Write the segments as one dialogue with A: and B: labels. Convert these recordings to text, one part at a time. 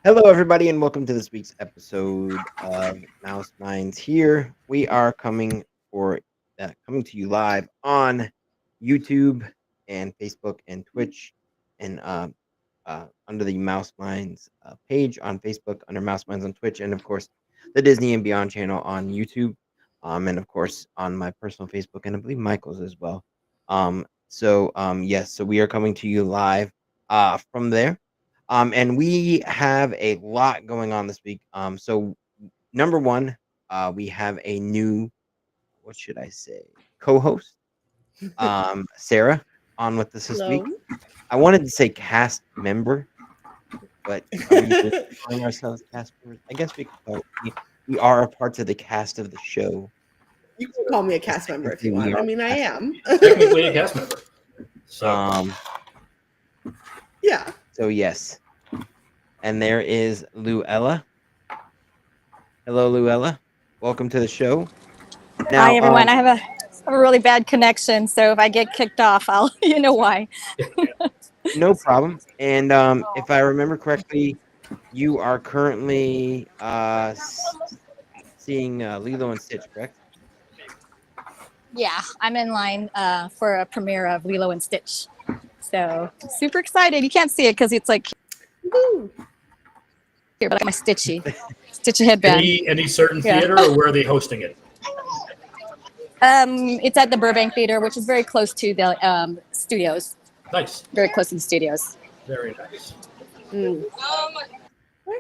A: Hello, everybody, and welcome to this week's episode of Mouse Minds. Here we are coming to you live on YouTube and Facebook and Twitch, and under the Mouse Minds page on Facebook, under Mouse Minds on Twitch, and of course the Disney and Beyond channel on YouTube, and of course on my personal Facebook and I believe Michael's as well. Yes, so we are coming to you live from there. And we have a lot going on this week. So number one, we have a new, what should I say, co-host, Sarah, on with us this week.
B: Hello.
A: I wanted to say cast member, but are we really calling ourselves cast members? I guess we are a part of the cast of the show.
B: You can call me a cast member if you want. I mean, I am.
C: Technically a cast member. So
B: Yeah.
A: So yes. And there is Luella. Hello, Luella. Welcome to the show. Now,
D: Hi, everyone. I have a really bad connection, so if I get kicked off, you know why.
A: No problem. And if I remember correctly, you are currently seeing Lilo and Stitch, correct?
D: Yeah, I'm in line for a premiere of Lilo and Stitch. So super excited. You can't see it because it's like
B: Woo.
D: here, but I got my Stitchy headband.
C: any certain theater, or where are they hosting it?
D: It's at the Burbank Theater, which is very close to the studios.
C: Nice.
D: Very close to the studios.
C: Very nice.
B: Very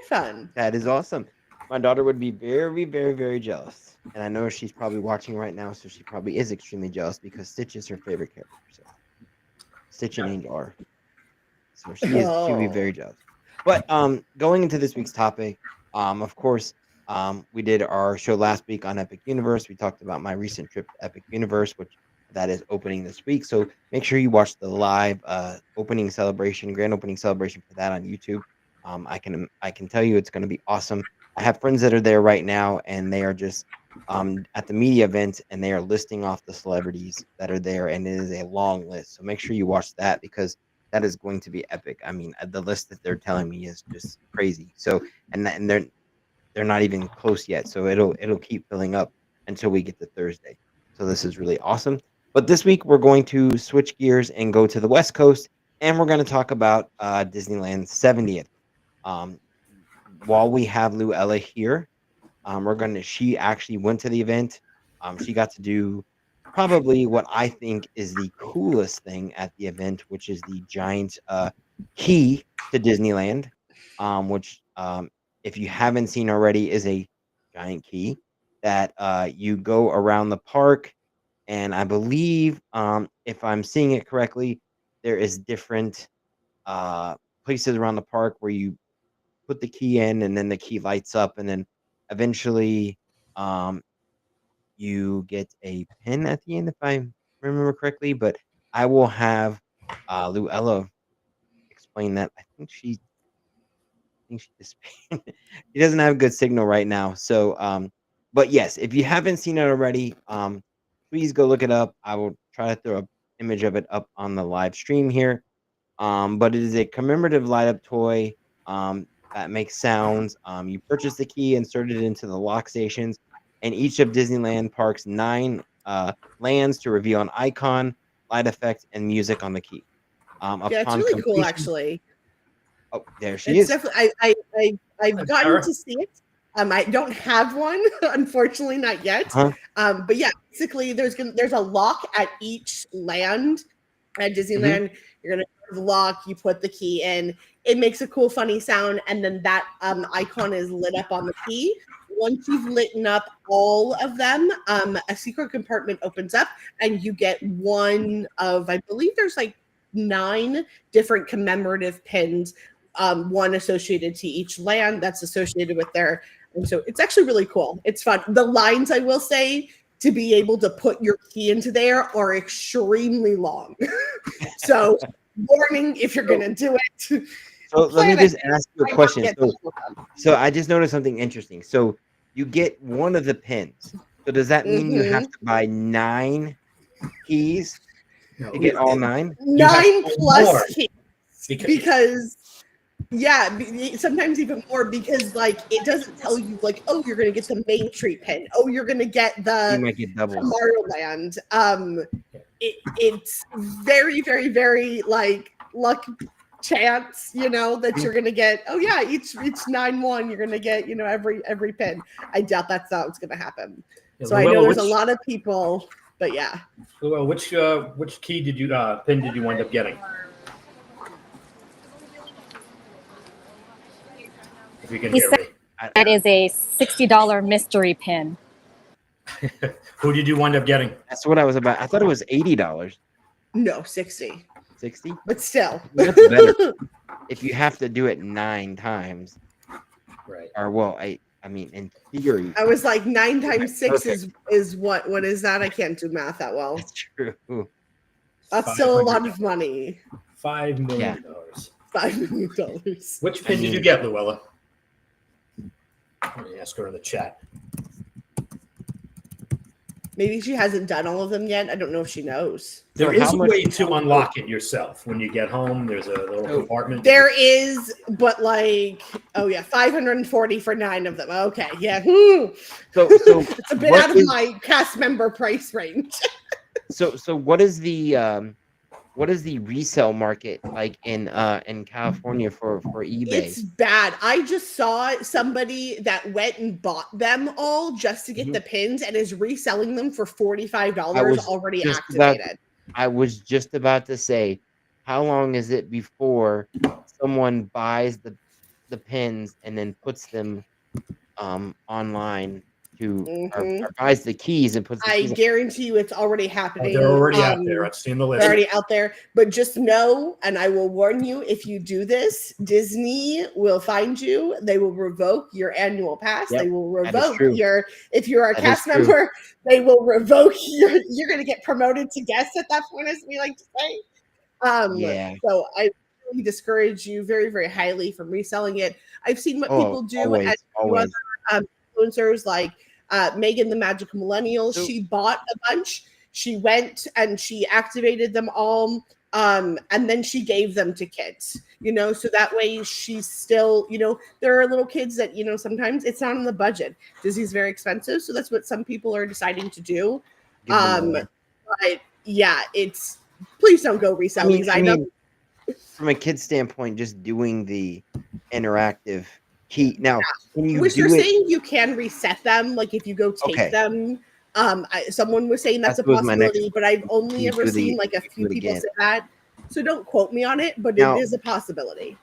B: fun.
A: That is awesome. My daughter would be very, very, very jealous. And I know she's probably watching right now, so she probably is extremely jealous because Stitch is her favorite character. So Stitch and Angel are. So she'll be very jealous. But going into this week's topic, of course, we did our show last week on Epic Universe. We talked about my recent trip to Epic Universe, which that is opening this week. So make sure you watch the live grand opening celebration for that on YouTube. I can tell you it's going to be awesome. I have friends that are there right now, and they are just at the media event, and they are listing off the celebrities that are there, and it is a long list. So make sure you watch that because that is going to be epic. I mean, the list that they're telling me is just crazy. So and they're not even close yet. So it'll keep filling up until we get to Thursday. So this is really awesome. But this week we're going to switch gears and go to the West Coast, and we're going to talk about Disneyland's 70th. While we have Luella here, she actually went to the event. She got to do probably what I think is the coolest thing at the event, which is the giant key to Disneyland, which if you haven't seen already is a giant key that you go around the park. And I believe, if I'm seeing it correctly, there is different places around the park where you put the key in, and then the key lights up, and then eventually you get a pin at the end, if I remember correctly. But I will have Luella explain that. I think she just she doesn't have a good signal right now. So, but yes, if you haven't seen it already, please go look it up. I will try to throw an image of it up on the live stream here. But it is a commemorative light up toy that makes sounds. You purchase the key, insert it into the lock stations, and each of Disneyland Park's 9 lands to reveal an icon, light effect, and music on the key.
B: It's really cool, actually.
A: Oh, there she is.
B: Definitely, I've gotten to see it. I don't have one, unfortunately, not yet. But yeah, basically, there's a lock at each land at Disneyland. Mm-hmm. You're gonna the lock. You put the key in. It makes a cool, funny sound, and then that icon is lit up on the key. Once you've lit up all of them, a secret compartment opens up, and you get one of, I believe there's like 9 different commemorative pins, one associated to each land that's associated with their. And so it's actually really cool. It's fun. The lines, I will say, to be able to put your key into there are extremely long. So warning if you're going to do it.
A: So let me just ask you a question. So I just noticed something interesting. So you get one of the pins. So does that mean you have to buy 9 keys to get all 9?
B: 9 plus keys. Because Yeah, sometimes even more because like it doesn't tell you like, oh, you're gonna get the Main Street pin. Oh, you're gonna get
A: You
B: the
A: might get doubles.
B: Tomorrowland. It's very, very, very like luck chance, that you're gonna get. Oh yeah, each 9-1, you're gonna get every pin. I doubt that's not what's gonna happen.
C: Yeah,
B: So I know there's a lot of people, but yeah.
C: Well, which key did you pin did you wind up getting? If you can
D: He
C: hear
D: said
C: me.
D: that is a $60 mystery pin.
C: Who did you wind up getting?
A: That's what I was about. I thought it was $80.
B: No, 60.
A: 60?
B: But still.
A: That's better. If you have to do it 9 times.
C: Right.
A: Or well, I mean in theory.
B: I was like 9 times 6 is what? What is that? I can't do math that well.
A: That's true.
B: That's still a lot of money.
C: $5 million.
B: $5 million.
C: Which pin did you get, Luella? Let me ask her in the chat.
B: Maybe she hasn't done all of them yet. I don't know if she knows.
C: There is a way to unlock it yourself. When you get home, there's a little compartment.
B: There is, but like, oh yeah, 540 for 9 of them. Okay, yeah.
A: So
B: it's a bit out of my cast member price range.
A: so what is the resale market like in California for eBay?
B: It's bad. I just saw somebody that went and bought them all just to get the pins and is reselling them for $45 already activated.
A: I was just about to say, how long is it before someone buys the pins and then puts them online to or buys the keys and puts the keys
B: guarantee you it's already happening.
C: They're already out there. I've seen the list.
B: They're already out there. But just know, and I will warn you, if you do this, Disney will find you. They will revoke your annual pass.
A: Yep,
B: they will revoke if you're a
A: that
B: cast member, they will revoke you're going to get promoted to guest at that point, as we like to say. So I really discourage you very, very highly from reselling it. I've seen what people do
A: always.
B: Other influencers like Megan the Magical Millennial. She bought a bunch. She went and she activated them all. And then she gave them to kids, so that way she's still, there are little kids that, sometimes it's not on the budget. Disney's very expensive. So that's what some people are deciding to do. But yeah, please don't go reselling. I know
A: from a kid's standpoint, just doing the interactive key. Now, when you
B: you're saying you can reset them, like if you go take them. Someone was saying that's a possibility, but I've only ever seen like a few people say that. So don't quote me on it, but it is a possibility.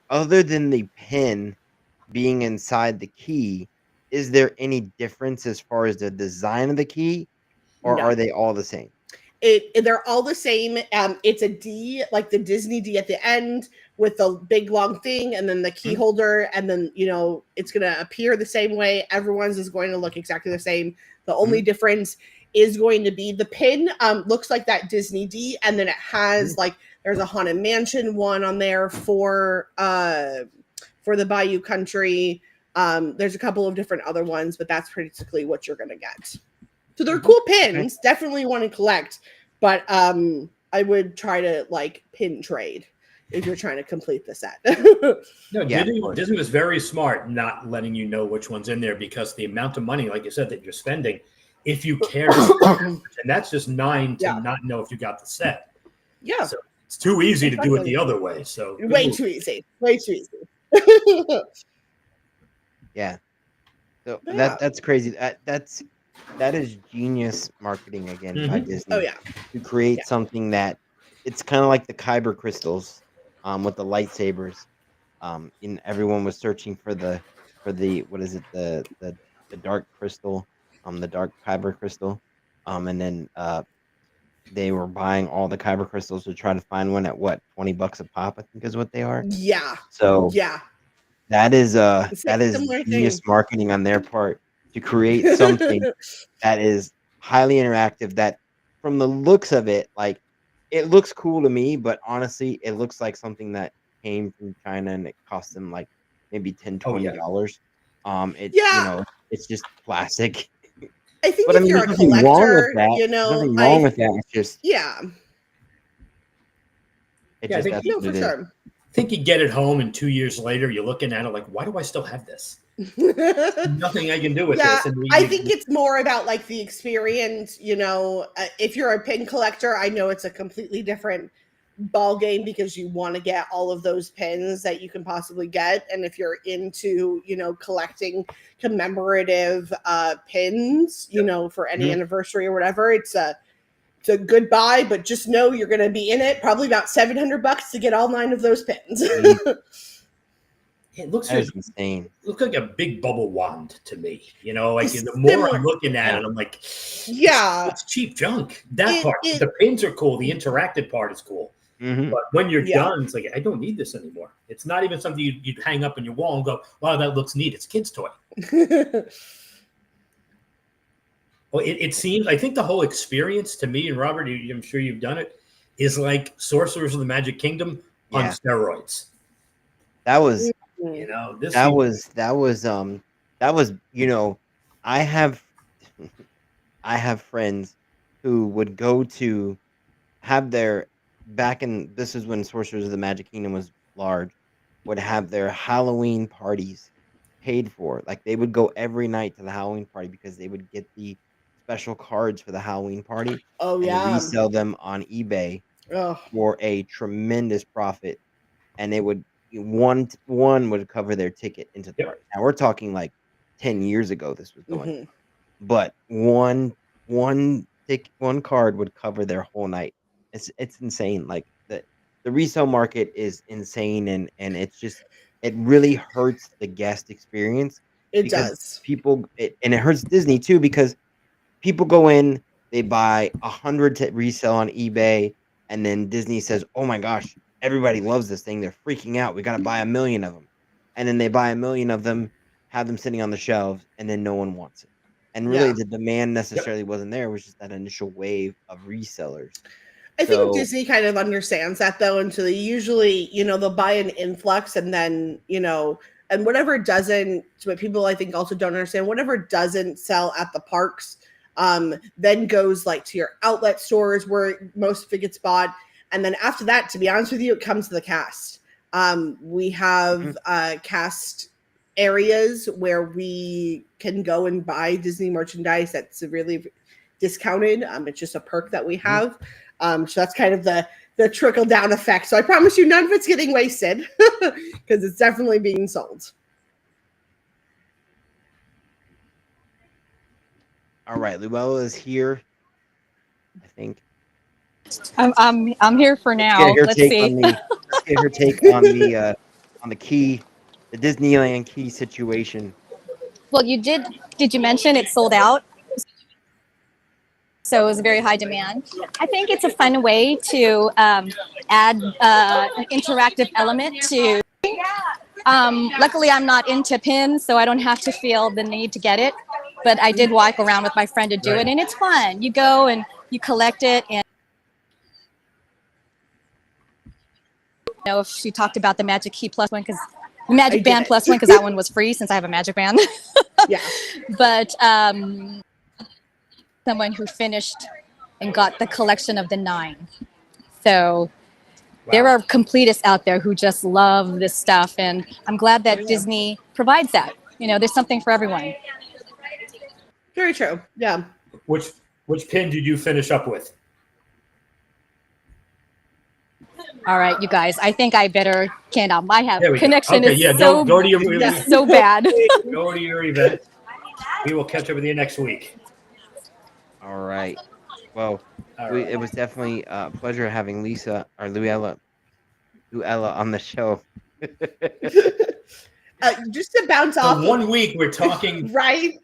A: Other than the pin being inside the key, is there any difference as far as the design of the key, or are they all the same?
B: They're all the same. It's a D, like the Disney D at the end with the big long thing, and then the key holder, and then it's going to appear the same way. Everyone's is going to look exactly the same. The only difference is going to be the pin looks like that Disney D, and then it has like there's a Haunted Mansion one on there for the Bayou Country. There's a couple of different other ones, but that's basically what you're going to get. So they're cool pins. Definitely want to collect, but I would try to like pin trade if you're trying to complete the set.
C: Disney was very smart not letting you know which one's in there, because the amount of money, like you said, that you're spending, if you care, and that's just 9 to not know if you got the set.
B: Yeah,
C: so it's too easy to do it the other way. So
B: way too easy.
A: Yeah. So that's crazy. That is genius marketing again by Disney.
B: Oh yeah. To
A: create something that it's kind of like the Kyber crystals, with the lightsabers. And everyone was searching for the what is it, the dark crystal, the dark Kyber crystal, and then they were buying all the Kyber crystals to try to find one at what, $20 a pop, I think is what they are.
B: Yeah.
A: So that is genius marketing on their part to create something that is highly interactive, that from the looks of it, like it looks cool to me, but honestly, it looks like something that came from China and it cost them like maybe $10-$20. It's just plastic.
B: I think if you're a collector,
A: nothing wrong with that. It's just
B: I think for sure.
C: think you get it home, and 2 years later, you're looking at it like, why do I still have this? Nothing I can do with this. And
B: I think it's more about like the experience. You know, if you're a pin collector, I know it's a completely different ball game because you want to get all of those pins that you can possibly get. And if you're into, you know, collecting commemorative pins, you know, for any anniversary or whatever, it's a good buy, but just know you're going to be in it probably about $700 to get all 9 of those pins.
C: It looks
A: insane.
C: Looks like a big bubble wand to me. You know, like the more I'm looking at it, I'm like, it's cheap junk. That part, the pins are cool. The interactive part is cool. But when you're done, it's like, I don't need this anymore. It's not even something you'd hang up on your wall and go, wow, that looks neat. It's a kid's toy. Well, it seems, I think the whole experience to me, and Robert, I'm sure you've done it, is like Sorcerers of the Magic Kingdom on steroids.
A: That was,
C: you know,
A: that was, you know, I have friends who would go to have their, this is when Sorcerers of the Magic Kingdom was large, would have their Halloween parties paid for. Like they would go every night to the Halloween party because they would get the special cards for the Halloween party.
B: And
A: resell them on eBay for a tremendous profit. And they would one would cover their ticket into the party. Now we're talking like 10 years ago this was going on. But one card would cover their whole night. It's insane. Like the resale market is insane, and it's just, it really hurts the guest experience.
B: It does.
A: And it hurts Disney too, because people go in, they buy 100 to resell on eBay, and then Disney says, "Oh my gosh, everybody loves this thing. They're freaking out. We got to buy 1 million of them." And then they buy 1 million of them, have them sitting on the shelves, and then no one wants it. And really, the demand necessarily wasn't there. It was just that initial wave of resellers.
B: I think Disney kind of understands that, though, and so they usually, you know, they'll buy an influx, and then, you know, and whatever doesn't, what people I think also don't understand, whatever doesn't sell at the parks, then goes like to your outlet stores where most of it gets bought. And then after that, to be honest with you, it comes to the cast. We have cast areas where we can go and buy Disney merchandise that's really discounted. It's just a perk that we have. So that's kind of the trickle down effect. So I promise you none of it's getting wasted because it's definitely being sold.
A: All right, Luella is here, I think.
D: I'm here for now. Let's see.
A: Let's get her take on the key, the Disneyland key situation.
D: Well, did you mention it sold out? So it was very high demand. I think it's a fun way to add an interactive element to. Luckily, I'm not into pins, so I don't have to feel the need to get it. But I did walk around with my friend to do it, and it's fun. You go and you collect it, and you know, if she talked about the Magic Key Plus one, because the Magic Band Plus one, because that one was free since I have a Magic Band. But someone who finished and got the collection of the 9. So there are completists out there who just love this stuff, and I'm glad that Disney provides that. You know, there's something for everyone.
B: Very true. Yeah.
C: Which pin did you finish up with?
D: All right, you guys. I think I better can out. My connection
C: go.
D: is
C: Go to your
D: so bad.
C: Go to your event. We will catch up with you next week.
A: All right. Well, it was definitely a pleasure having Lisa or Luella on the show.
B: Just to bounce off.
C: 1 week we're talking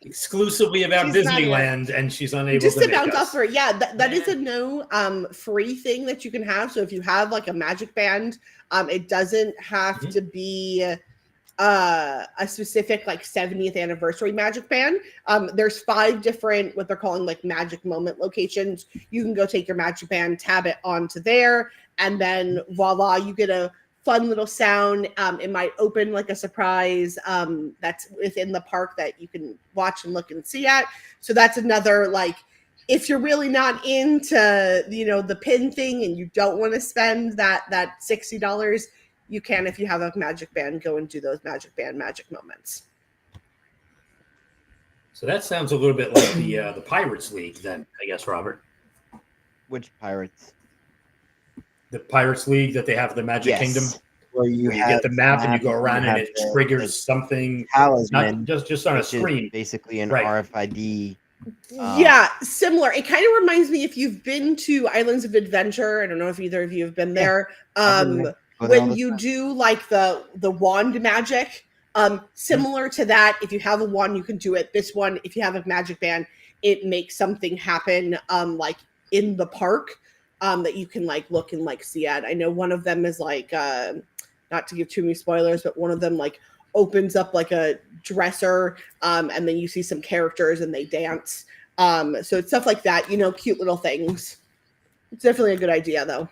C: exclusively about Disneyland, and she's unable
B: just
C: to
B: bounce
C: make us.
B: off for it. Yeah, that is a no free thing that you can have. So if you have like a Magic Band, it doesn't have to be a specific like 70th anniversary Magic Band. There's 5 different what they're calling like magic moment locations. You can go take your Magic Band, tab it onto there, and then voila, you get a fun little sound. It might open like a surprise that's within the park that you can watch and look and see at. So that's another, like, if you're really not into, you know, the pin thing and you don't want to spend that $60, you can, if you have a magic band, go and do those magic moments.
C: So that sounds a little bit like the Pirates League, then, I guess, Robert.
A: Which pirates?
C: The Pirates League that they have the Magic Kingdom,
A: where you
C: get the map and you go around and it triggers something.
A: Talisman,
C: not just on a screen.
A: Basically an RFID.
B: Yeah, similar. It kind of reminds me, if you've been to Islands of Adventure, I don't know if either of you have been there. When you do like the wand magic, similar to that, if you have a wand, you can do it. This one, if you have a magic band, it makes something happen like in the park that you can like look and like see at. I know one of them is like, not to give too many spoilers, but one of them like opens up like a dresser, and then you see some characters and they dance. So it's stuff like that, cute little things. It's definitely a good idea though.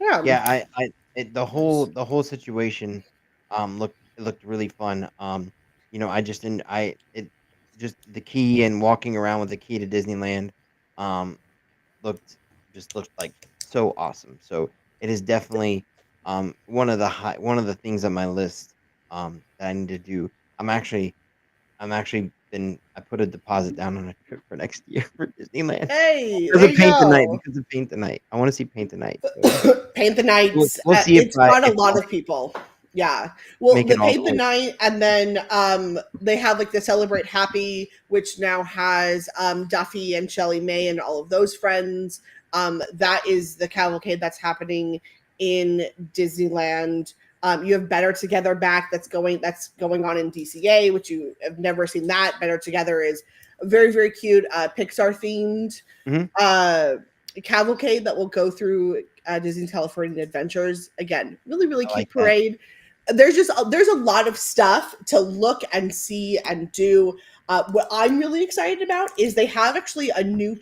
A: Yeah, the whole situation looked really fun. Just the key and walking around with the key to Disneyland looked like so awesome. So it is definitely one of the things on my list that I need to do. I put a deposit down on a trip for next year for Disneyland.
B: Hey,
A: because of Paint the Night. I want to see Paint the Night. So.
B: Paint the Nights.
A: We'll see
B: it's brought a lot of people. Yeah. Well, the Paint the Night, and then they have like the Celebrate Happy, which now has Duffy and Shelly May and all of those friends. That is the cavalcade that's happening in Disneyland. You have Better Together back that's going on in DCA, which you have never seen. That Better Together is very, very cute Pixar themed cavalcade that will go through Disney's California Adventures. Again, really, really cute parade. There's a lot of stuff to look and see and do. What I'm really excited about is they have actually a new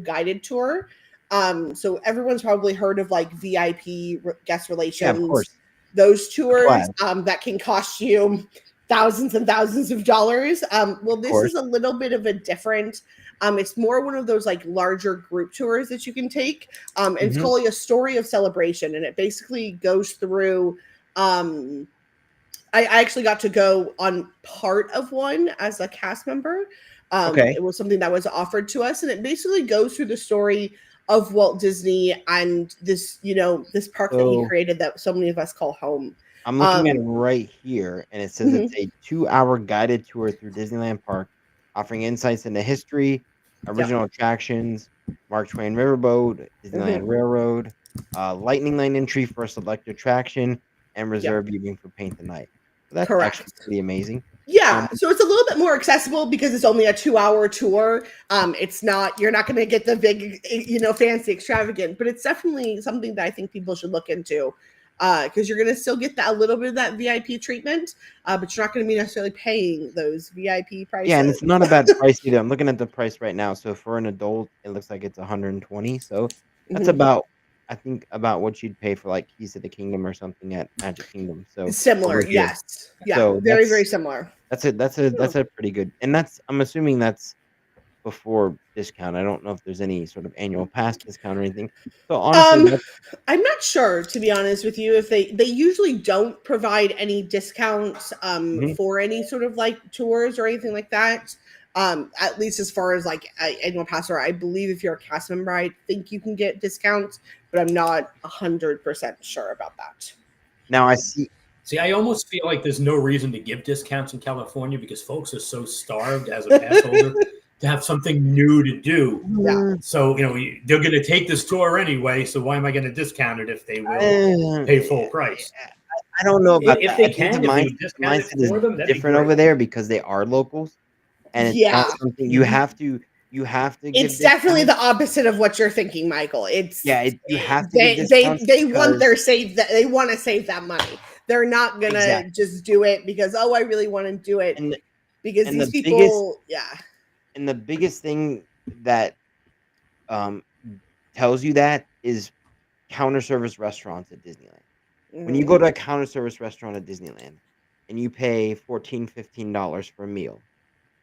B: guided tour. So everyone's probably heard of like VIP guest relations.
A: Yeah, of course.
B: Those tours that can cost you thousands and thousands of dollars. Well, this is a little bit of a different. It's more one of those like larger group tours that you can take. And it's called A Story of Celebration, and it basically goes through. I actually got to go on part of one as a cast member. It was something that was offered to us, and it basically goes through the story of Walt Disney and this park that he created that so many of us call home.
A: I'm looking at it right here, and it says it's a 2-hour guided tour through Disneyland Park, offering insights into history, original attractions, Mark Twain Riverboat, Disneyland Railroad, Lightning Lane entry for a select attraction, and reserve viewing for Paint the Night. So that's actually pretty amazing.
B: Yeah, so it's a little bit more accessible because it's only a 2-hour tour. You're not going to get the big, fancy extravagant, but it's definitely something that I think people should look into because you're going to still get a little bit of that VIP treatment, but you're not going to be necessarily paying those VIP prices.
A: Yeah, and it's not a bad price either. I'm looking at the price right now. So for an adult, it looks like it's $120. So that's about what you'd pay for like Keys to the Kingdom or something at Magic Kingdom. So
B: similar, yes, yeah, so very, very similar.
A: That's a pretty good, and I'm assuming that's before discount. I don't know if there's any sort of annual pass discount or anything. So honestly,
B: I'm not sure, to be honest with you, if they usually don't provide any discounts for any sort of like tours or anything like that. At least as far as like annual pass, or I believe if you're a cast member, I think you can get discounts, but I'm not 100% sure about that.
A: Now I see.
C: See, I almost feel like there's no reason to give discounts in California because folks are so starved as a pass holder to have something new to do.
B: Yeah.
C: So, they're going to take this tour anyway. So why am I going to discount it if they will pay full price?
A: I don't know about
C: if
A: that.
C: They can.
A: The mindset is different over there because they are locals, and it's not something you have to.
B: It's definitely the opposite of what you're thinking, Michael. It's
A: you have to.
B: They want they want to save that money. They're not gonna just do it because I really want to do it because these people.
A: And the biggest thing that tells you that is counter service restaurants at Disneyland. When you go to a counter service restaurant at Disneyland and you pay $14, $15 for a meal,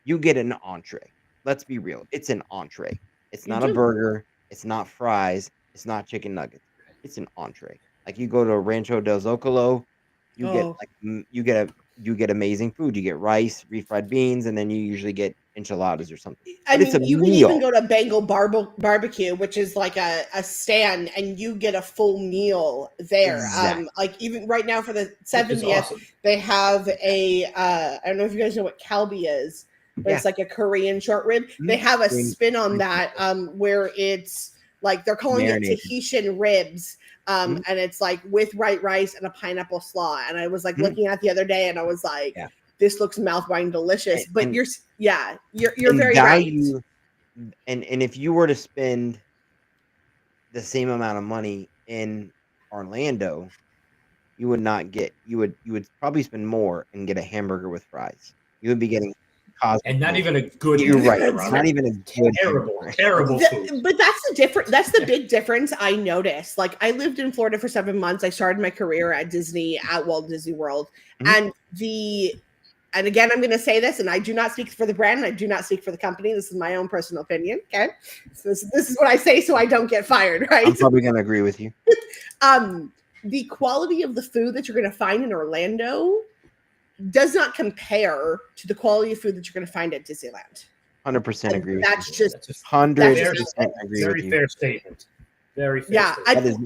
A: you get an entree. Let's be real. It's an entree. It's not a burger. It's not fries. It's not chicken nuggets. It's an entree. Like you go to Rancho del Zocalo, you get
B: Oh.
A: like you get amazing food. You get rice, refried beans, and then you usually get enchiladas or something.
B: I
A: But it's a
B: mean, you can even
A: meal.
B: go to Bengal Barbecue, which is like a stand, and you get a full meal there.
A: Exactly.
B: Like even right now for the
C: It's
B: 70th,
C: awesome.
B: they have a I don't know if you guys know what kalbi is, but it's like a Korean short rib. They have a
A: Korean-
B: spin on that where it's like they're calling
A: Marinated.
B: it Tahitian ribs.
A: Mhm.
B: And it's like with white rice and a pineapple slaw. And I was like
A: Mhm.
B: looking at the other day, and I was like,
A: Yeah.
B: this looks mouth-watering delicious.
A: And-
B: But
A: and-
B: you're
A: and
B: very right.
A: value, and if you were to spend the same amount of money in Orlando, you would not get you would probably spend more and get a hamburger with fries. You would be getting cosmic
C: And not
A: meal.
C: even a good
A: You're right.
C: hamburger,
A: It's
C: Robert.
A: not even a good
C: Terrible,
A: hamburger.
C: terrible food.
B: But that's the big difference I noticed. Like I lived in Florida for 7 months. I started my career at Disney at Walt Disney World.
A: Mhm.
B: And again, I'm going to say this, and I do not speak for the brand, and I do not speak for the company. This is my own personal opinion. Okay, so this is what I say, so I don't get fired, right?
A: I'm probably gonna agree with you.
B: The quality of the food that you're going to find in Orlando does not compare to the quality of food that you're going to find at Disneyland.
A: 100% agree with
B: That's
A: you.
B: just
A: 100% agree
C: Very
A: with you.
C: fair statement. Very fair
B: yeah.
C: statement.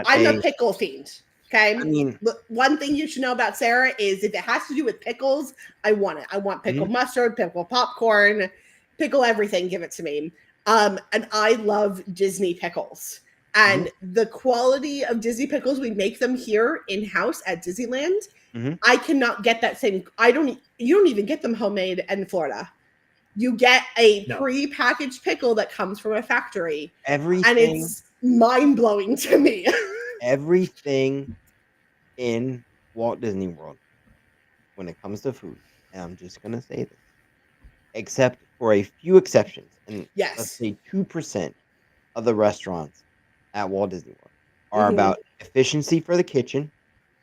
B: I'm a pickle fiend. Okay.
A: I mean,
B: But one thing you should know about Sarah is if it has to do with pickles, I want it. I want pickle mustard, pickle popcorn, pickle everything. Give it to me. And I love Disney pickles. And the quality of Disney pickles, we make them here in-house at Disneyland. I cannot get that same. You don't even get them homemade in Florida. You get a pre-packaged pickle that comes from a factory.
A: everything,
B: and it's mind-blowing to me.
A: everything in Walt Disney World when it comes to food, and I'm just gonna say this, except for a few exceptions, and let's say 2% of the restaurants at Walt Disney World are about efficiency for the kitchen,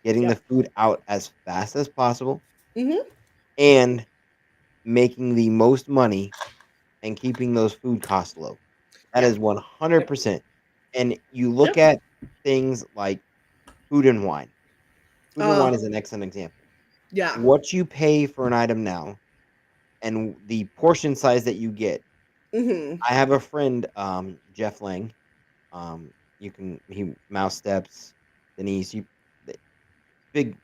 A: getting the food out as fast as possible, and making the most money and keeping those food costs low. That is 100%. And you look at things like food and wine. Food and wine is an excellent example.
B: Yeah.
A: What you pay for an item now and the portion size that you get. I have a friend, Jeff Lang. He Mouse Steps, Denise, big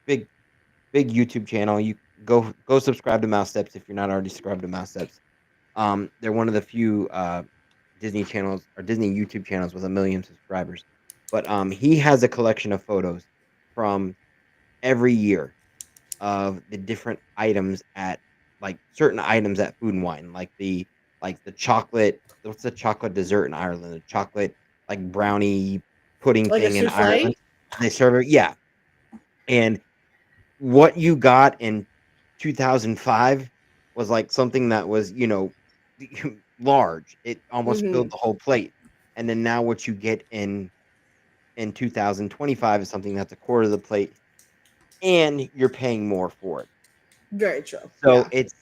A: YouTube channel. You go subscribe to Mouse Steps if you're not already subscribed to Mouse Steps. They're one of the few Disney channels or Disney YouTube channels with 1 million subscribers. But he has a collection of photos from every year of the different items at like certain items at Food and Wine, like the chocolate. What's the chocolate dessert in Ireland? The chocolate like brownie pudding
B: Like
A: thing
B: a
A: in
B: souffle?
A: Ireland. They serve it, yeah. And what you got in 2005 was like something that was, large. It almost filled the whole plate. And then now what you get in 2025 is something that's a quarter of the plate, and you're paying more for it.
B: Very true.
A: So it's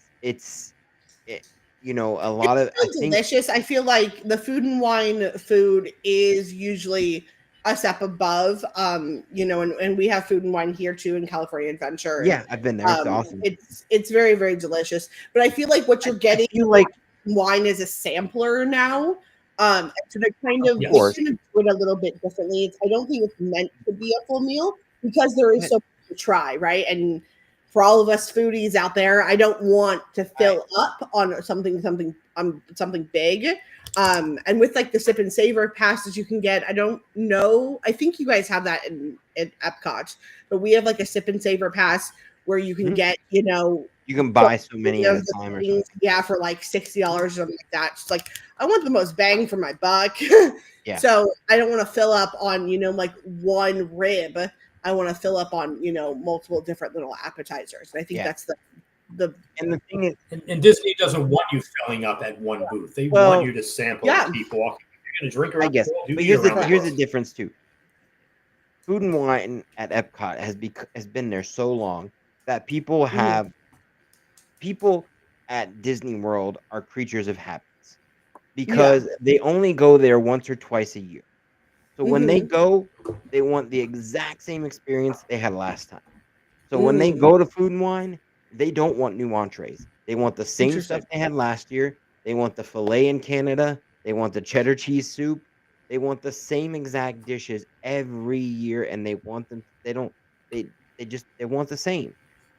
A: a lot of
B: It's still delicious. I feel like the Food and Wine food is usually a step above. And we have Food and Wine here too in California Adventure.
A: Yeah, I've been there. It's awesome.
B: It's very, very delicious. But I feel like what you're getting, wine is a sampler now. So they're kind of do it a little bit differently. I don't think it's meant to be a full meal because there is so much to try, right? And for all of us foodies out there, I don't want to fill up on something big. And with like the sip and savor passes you can get, I don't know. I think you guys have that in Epcot, but we have like a sip and savor pass where you can get, you
A: can buy so many at a time or something.
B: Yeah, for like $60 or something like that. It's like I want the most bang for my buck.
A: Yeah.
B: So I don't want to fill up on, like one rib. I want to fill up on, multiple different little appetizers. And I think that's the
A: thing is,
C: and Disney doesn't want you filling up at one booth. They want you to sample and keep walking. If you're gonna drink,
A: I guess. But here's the difference too. Food and Wine at Epcot has been there so long that people at Disney World are creatures of habits because they only go there once or twice a year. So when they go, They want the exact same experience they had last time. So when they go to Food and Wine, they don't want new entrees. They want the same stuff
B: Interesting.
A: they had last year. They want the filet in Canada. They want the cheddar cheese soup. They want the same exact dishes every year, and they want them. They don't. They want the same.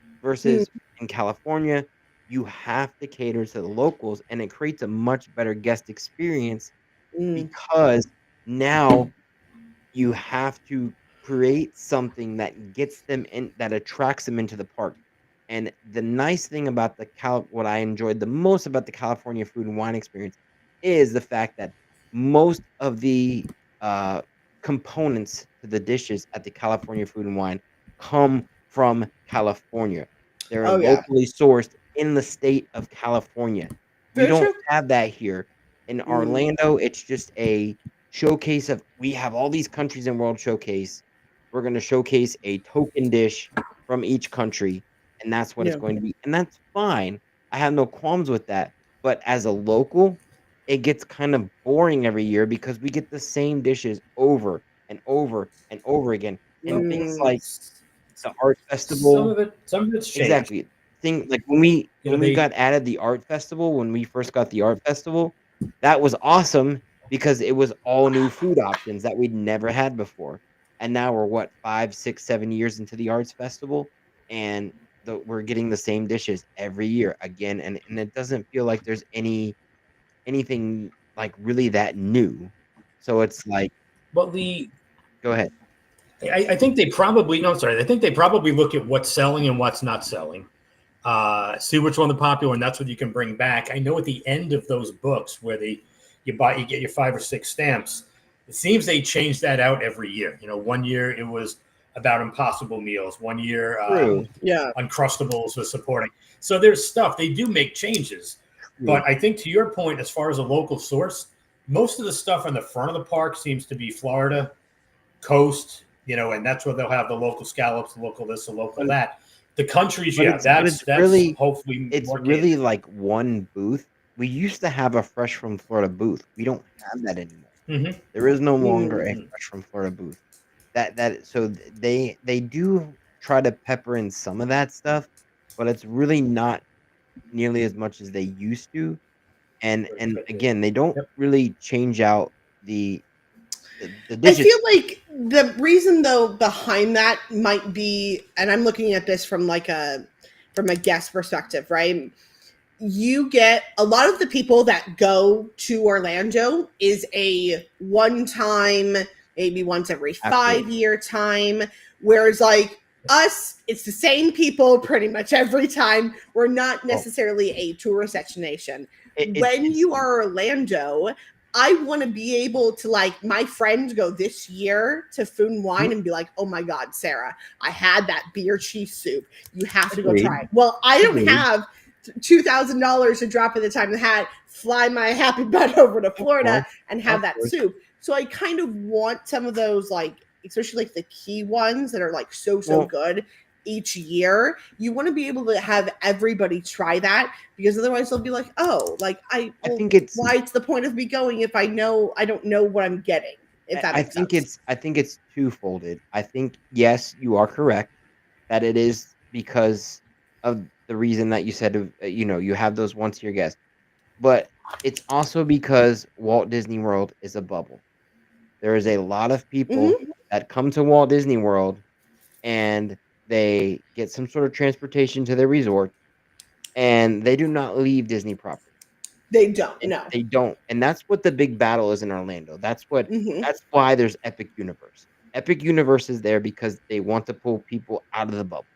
B: Mm,
A: Versus in California, you have to cater to the locals, and it creates a much better guest experience
B: mm,
A: because now you have to create something that gets them in, that attracts them into the park. And the nice thing about what I enjoyed the most about the California Food and Wine experience is the fact that most of the uh, components to the dishes at the California Food and Wine come from California. They're
B: oh yeah,
A: locally sourced in the state of California. We
B: very
A: don't
B: true.
A: have that here. In
B: Mm,
A: Orlando, it's just a showcase of, we have all these countries in World Showcase. We're going to showcase a token dish from each country, and that's what it's
B: yeah.
A: going to be. And that's fine. I have no qualms with that. But as a local, it gets kind of boring every year because we get the same dishes over and over and over again. And things
B: Mm,
A: like the art
C: Some
A: festival.
C: of it's changed.
A: Exactly. Thing like when we
C: You know,
A: got added the art festival, when we first got the art festival, that was awesome because it was all new food options that we'd never had before. And now we're what, 5, 6, 7 years into the arts festival, and we're getting the same dishes every year again, and it doesn't feel like there's anything like really that new. So it's like,
C: but the
A: go ahead.
C: I think they probably no, sorry. I think they probably look at what's selling and what's not selling. See which one the popular, and that's what you can bring back. I know at the end of those books where you get your 5 or 6 stamps. It seems they change that out every year. You know, one year it was about Impossible Meals. One year
A: True.
B: yeah.
C: Uncrustables was supporting. So there's stuff they do make changes.
A: True.
C: But I think to your point, as far as a local source, most of the stuff on the front of the park seems to be Florida coast. You know, and that's where they'll have the local scallops, the local this, the local
A: But
C: that. The countries,
A: but
C: yeah,
A: it's
C: that's
A: really
C: hopefully
A: it's
C: more
A: really
C: catered.
A: like one booth. We used to have a Fresh from Florida booth. We don't have that anymore.
C: Mm-hmm.
A: There is no longer a
B: Mm,
A: Fresh from Florida booth. They do try to pepper in some of that stuff, but it's really not nearly as much as they used to. And again, they don't
C: Yep.
A: really change out the
B: I
A: dishes.
B: feel like the reason though behind that might be, and I'm looking at this from a guest perspective, right? You get a lot of the people that go to Orlando is a one time, maybe once every
A: Absolutely.
B: 5 year time. Whereas like us, it's the same people pretty much every time. We're not
A: Well,
B: necessarily a tourist destination. When
A: it's
B: you are Orlando, I want to be able to like my friend go this year to Food and Wine and be like, oh my God, Sarah, I had that beer cheese soup. You have to go
A: agreed.
B: try it. Well, I don't
A: Agreed.
B: have $2,000 to drop at the time of the hat, fly my happy butt over to Florida
A: Well,
B: and have
A: of
B: that
A: course.
B: soup. So I kind of want some of those, like, especially like the key ones that are like so
A: Well,
B: good each year. You want to be able to have everybody try that because otherwise they'll be like, oh, like
A: I think it's
B: why it's the point of me going if I don't know what I'm getting, if that makes sense.
A: I think it's twofolded. I think, yes, you are correct that it is because of the reason that you said of, you have those once year guests, but it's also because Walt Disney World is a bubble. There is a lot of people
B: Hmm.
A: that come to Walt Disney World and they get some sort of transportation to their resort and they do not leave Disney property.
B: They don't
A: And
B: know.
A: they don't, and that's what the big battle is in Orlando.
B: Hmm.
A: That's why there's Epic Universe. Epic Universe is there because they want to pull people out of the bubble.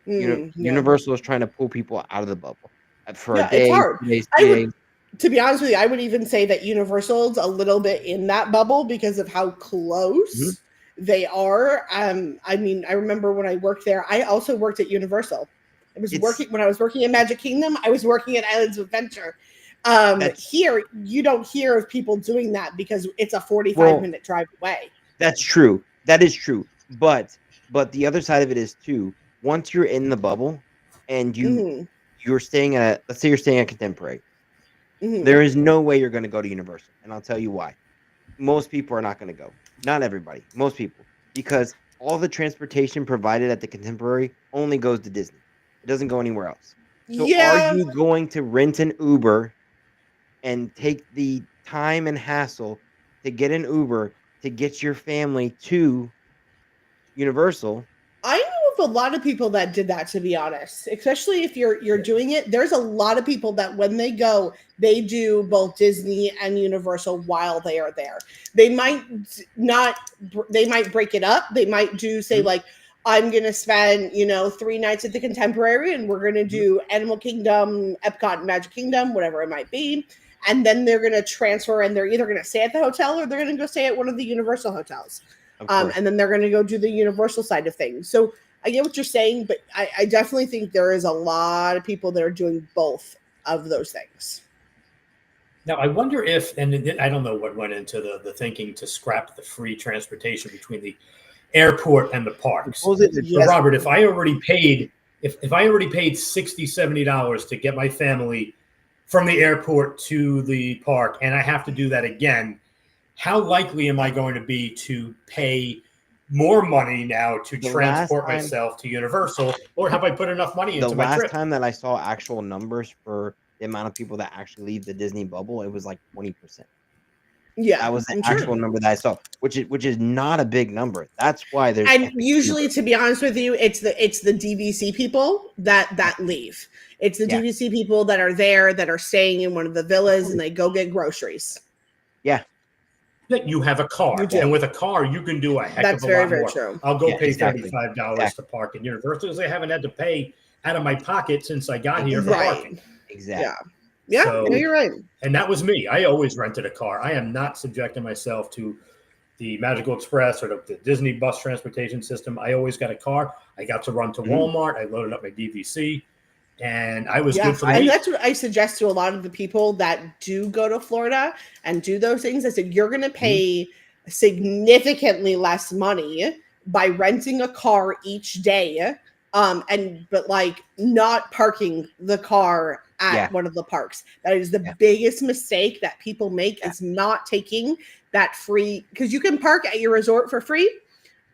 B: Yeah.
A: Universal is trying to pull people out of the bubble, for a
B: Yeah, it's
A: day,
B: hard.
A: 2 days,
B: I
A: 3
B: would,
A: days.
B: to be honest with you, I would even say that Universal's a little bit in that bubble because of how
A: Mhm.
B: close they are. I mean, I remember when I worked there, I also worked at Universal. I was
A: It's
B: working when I was working in Magic Kingdom, I was working at Islands of Adventure.
A: that's
B: Here, you don't hear of people doing that because it's a 45
A: well,
B: minute drive away.
A: that's true. That is true. But the other side of it is too, once you're in the bubble and
B: Hmm.
A: you're staying at let's say you're staying at Contemporary,
B: Hmm.
A: there is no way you're gonna go to Universal, and I'll tell you why. Most people are not gonna go. Not everybody, most people, because all the transportation provided at the Contemporary only goes to Disney. It doesn't go anywhere else. So are
B: Yeah,
A: you going to rent an Uber and take the time and hassle to get an Uber to get your family to Universal?
B: I know of a lot of people that did that, to be honest. Especially if you're doing it. There's a lot of people that when they go, they do both Disney and Universal while they are there. They might not they might break it up. They might do say like, I'm gonna spend, 3 nights at the Contemporary and we're gonna do Animal Kingdom, Epcot, Magic Kingdom, whatever it might be. And then they're gonna transfer and they're either gonna stay at the hotel or they're gonna go stay at one of the Universal hotels. And then they're going to go do the Universal side of things. So I get what you're saying, but I definitely think there is a lot of people that are doing both of those things.
C: Now, I wonder if, and I don't know what went into the thinking to scrap the free transportation between the airport and the parks.
B: Yes.
C: Robert, if I already paid, if I already paid $60, $70 to get my family from the airport to the park, and I have to do that again, how likely am I going to be to pay more money now to transport myself to Universal, or have I put enough money into my trip?
A: The last time that I saw actual numbers for the amount of people that actually leave the Disney bubble, it was like 20%.
B: Yeah,
A: that was the actual number that I saw, which is not a big number. That's why there's
B: usually, to be honest with you, it's the DVC people that leave. It's the DVC people that are there that are staying in one of the villas and they go get groceries.
A: Yeah.
C: That you have a car, and with a car you can do a heck of a lot more.
B: True.
C: I'll go pay $35 to park in Universal because I haven't had to pay out of my pocket since I got here for parking.
A: Exactly.
B: Yeah, so, you're right.
C: And that was me. I always rented a car. I am not subjecting myself to the Magical Express or the Disney bus transportation system. I always got a car. I got to run to Walmart. I loaded up my DVC. And I was good for the week.
B: And that's what I suggest to a lot of the people that do go to Florida and do those things. I said, you're going to pay significantly less money by renting a car each day. But like not parking the car at one of the parks. That is the biggest mistake that people make is not taking that free, because you can park at your resort for free.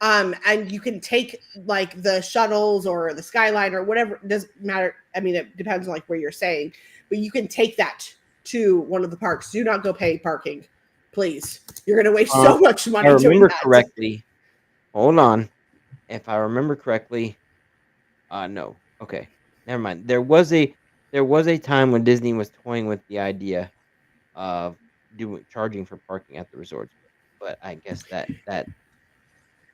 B: And you can take like the shuttles or the Skyline or whatever. It doesn't matter. I mean, it depends on like where you're staying, but you can take that to one of the parks. Do not go pay parking, please. You're going to waste so much money.
A: I remember correctly. Hold on. If I remember correctly, no. Okay, never mind. There was a time when Disney was toying with the idea of charging for parking at the resorts, but I guess that.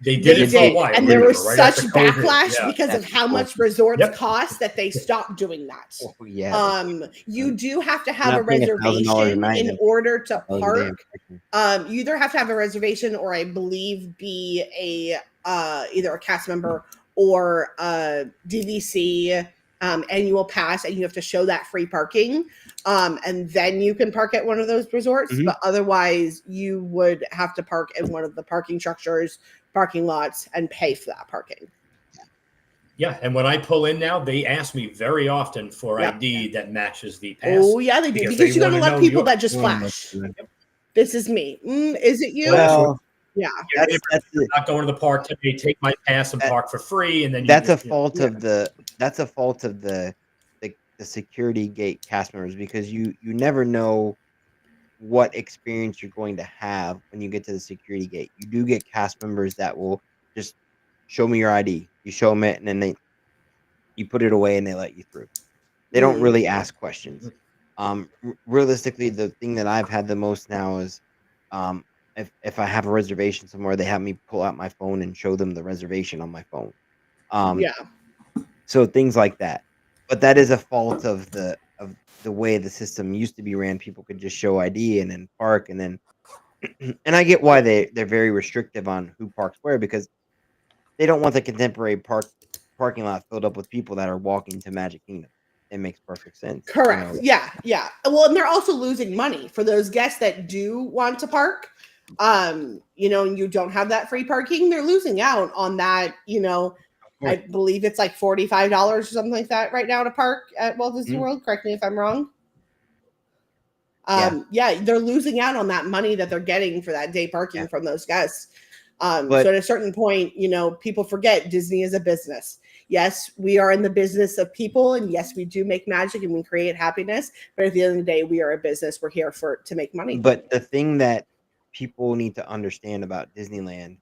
C: They did it for a while.
B: And there was such backlash because of how much resorts cost that they stopped doing that.
A: Oh, yeah.
B: You do have to have a reservation in order to park. You either have to have a reservation or I believe be either a cast member or a DVC annual pass, and you have to show that free parking. And then you can park at one of those resorts. But otherwise you would have to park in one of the parking structures, parking lots, and pay for that parking.
C: Yeah, and when I pull in now, they ask me very often for ID that matches the pass.
B: Oh yeah, they do, because you got a lot of people that just flash. This is me. Is it you?
A: Well,
B: yeah.
C: That's not going to the park today. Take my pass and park for free, and then
A: that's a fault of the security gate cast members, because you never know what experience you're going to have when you get to the security gate. You do get cast members that will just show me your ID. You show them it, and then you put it away, and they let you through. They don't really ask questions. Realistically, the thing that I've had the most now is, if I have a reservation somewhere, they have me pull out my phone and show them the reservation on my phone. So things like that. But that is a fault of the way the system used to be ran. People could just show ID and then park, and then and I get why they're very restrictive on who parks where, because they don't want the Contemporary parking lot filled up with people that are walking to Magic Kingdom. It makes perfect sense.
B: Correct. Yeah. Well, and they're also losing money for those guests that do want to park. And you don't have that free parking. They're losing out on that. I believe it's like $45 or something like that right now to park at Walt Disney World. Correct me if I'm wrong. They're losing out on that money that they're getting for that day parking from those guests. So at a certain point, people forget Disney is a business. Yes, we are in the business of people, and yes, we do make magic and we create happiness. But at the end of the day, we are a business. We're here to make money.
A: But the thing that people need to understand about Disneyland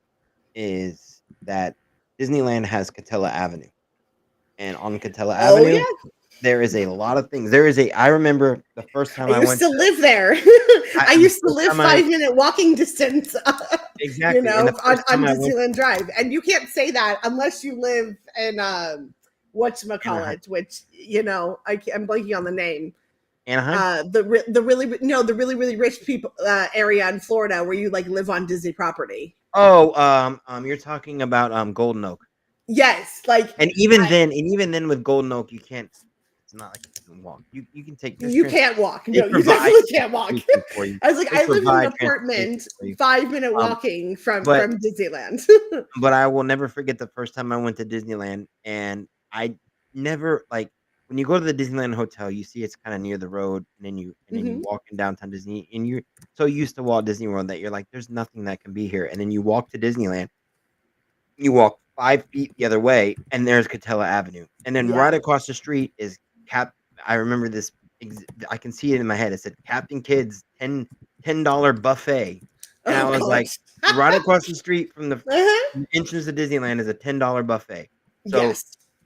A: is that Disneyland has Catella Avenue, and on Catella Avenue, there is a lot of things. I remember the first time I
B: used
A: went
B: to live there. I used to live 5-minute walking distance.
A: Exactly.
B: on Disneyland Drive, and you can't say that unless you live in whatchamacallit, which I'm blanking on the name.
A: Anaheim.
B: The really rich people area in Florida where you like live on Disney property.
A: Oh, you're talking about Golden Oak.
B: Yes,
A: and even then with Golden Oak, you can't. It's not like you can walk. You can take.
B: You can't walk. No, you definitely can't walk. I was like, I live in an apartment, 5-minute walking from Disneyland.
A: But I will never forget the first time I went to Disneyland, and I never when you go to the Disneyland hotel, you see it's kind of near the road, and then you walk in downtown Disney, and you're so used to Walt Disney World that you're like, there's nothing that can be here, and then you walk to Disneyland. You walk 5 feet the other way, and there's Catella Avenue, and then right across the street is I remember this. I can see it in my head. It said Captain Kidd's $10 buffet, and I was like, right across the street from the entrance to Disneyland is a $10 buffet. So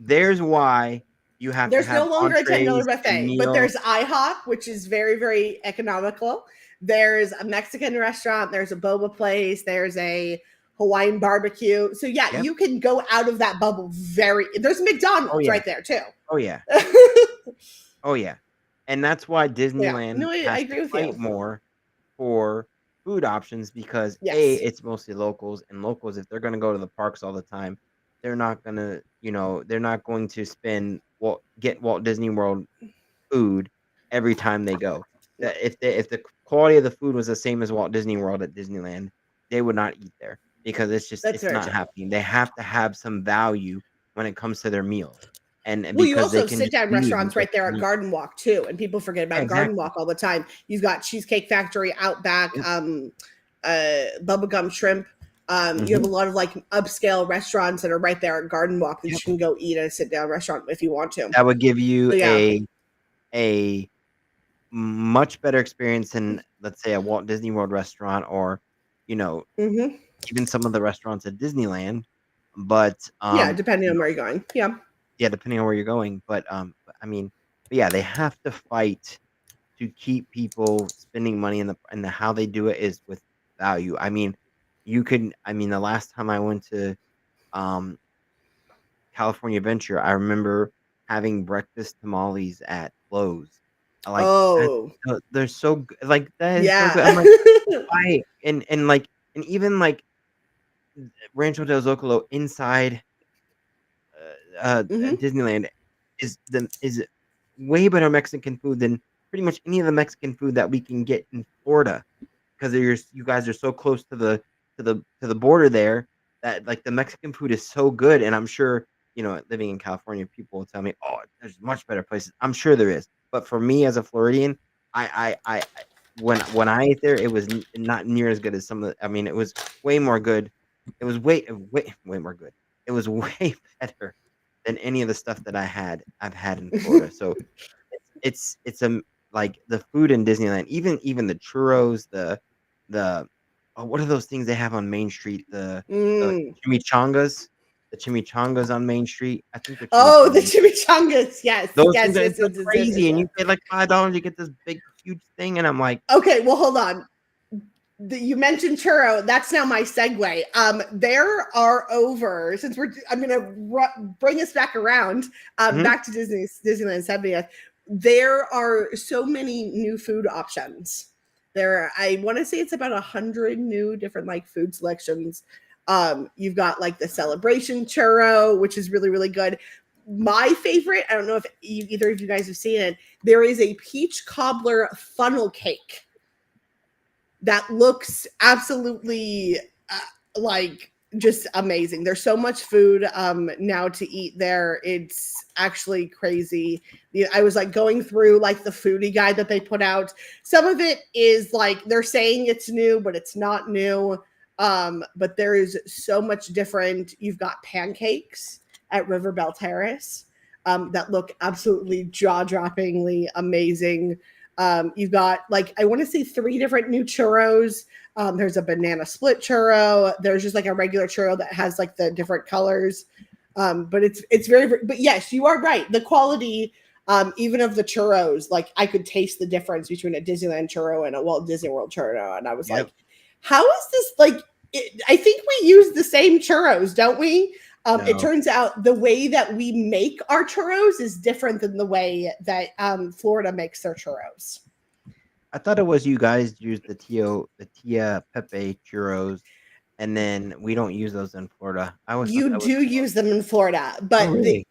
A: there's why you have.
B: There's
A: to have
B: no longer a $10
A: entrees
B: buffet, but there's IHOP, which is very, very economical. There's a Mexican restaurant. There's a boba place. There's a Hawaiian barbecue. So you can go out of that bubble there's McDonald's right there too.
A: Oh yeah. Oh yeah. And that's why Disneyland
B: I agree with
A: fight
B: you.
A: more for food options because it's mostly locals, and locals, if they're going to go to the parks all the time, they're not going to get Walt Disney World food every time they go. If the quality of the food was the same as Walt Disney World at Disneyland, they would not eat there because it's not happening. They have to have some value when it comes to their meals. And
B: you also sit down restaurants right there at Garden Walk too, and people forget about Garden Walk all the time. You've got Cheesecake Factory, Outback, Bubblegum Shrimp. You have a lot of upscale restaurants that are right there at Garden Walk that you can go eat at a sit down restaurant if you want to.
A: That would give you a much better experience than, let's say, a Walt Disney World restaurant or even some of the restaurants at Disneyland. But
B: depending on where you're going.
A: Yeah, depending on where you're going. But they have to fight to keep people spending money, and how they do it is with value. The last time I went to California Adventure, I remember having breakfast tamales at Lowe's. They're so good. That is so good. I'm like, why? And even Rancho del Zocalo inside Disneyland is way better Mexican food than pretty much any of the Mexican food that we can get in Florida, because you guys are so close to the border there that the Mexican food is so good. And I'm sure living in California, people will tell me, oh, there's much better places. I'm sure there is, but for me as a Floridian, when I ate there, it was not near as good as some of the. It was way more good. It was way more good. It was way better than any of the stuff that I've had in Florida. So it's the food in Disneyland, even the churros, the what are those things they have on Main Street? The chimichangas. The chimichangas on Main Street. I think the
B: chimichangas. Yes.
A: Those things are crazy. And you pay $5, you get this big, huge thing. And I'm like,
B: okay, well, hold on. You mentioned churro. That's now my segue. There are since I'm going to bring us back around, back to Disneyland 70th. There are so many new food options. I want to say it's about 100 new different food selections. You've got the celebration churro, which is really, really good. My favorite, I don't know if either of you guys have seen it. There is a peach cobbler funnel cake that looks absolutely just amazing. There's so much food now to eat there. It's actually crazy. I was going through the foodie guide that they put out. Some of it is they're saying it's new, but it's not new. But there is so much different. You've got pancakes at River Belle Terrace that look absolutely jaw-droppingly amazing. You've got like I want to say 3 different new churros. There's a banana split churro. There's just like a regular churro that has like the different colors. But it's very but yes, you are right. The quality even of the churros, like I could taste the difference between a Disneyland churro and a Walt Disney World churro, and I was like, how is this like? I think we use the same churros, don't we?
A: No.
B: It turns out the way that we make our churros is different than the way that Florida makes their churros.
A: I thought it was you guys use the Tia Pepe churros, and then we don't use those in Florida.
B: You do use them in Florida, but
A: really?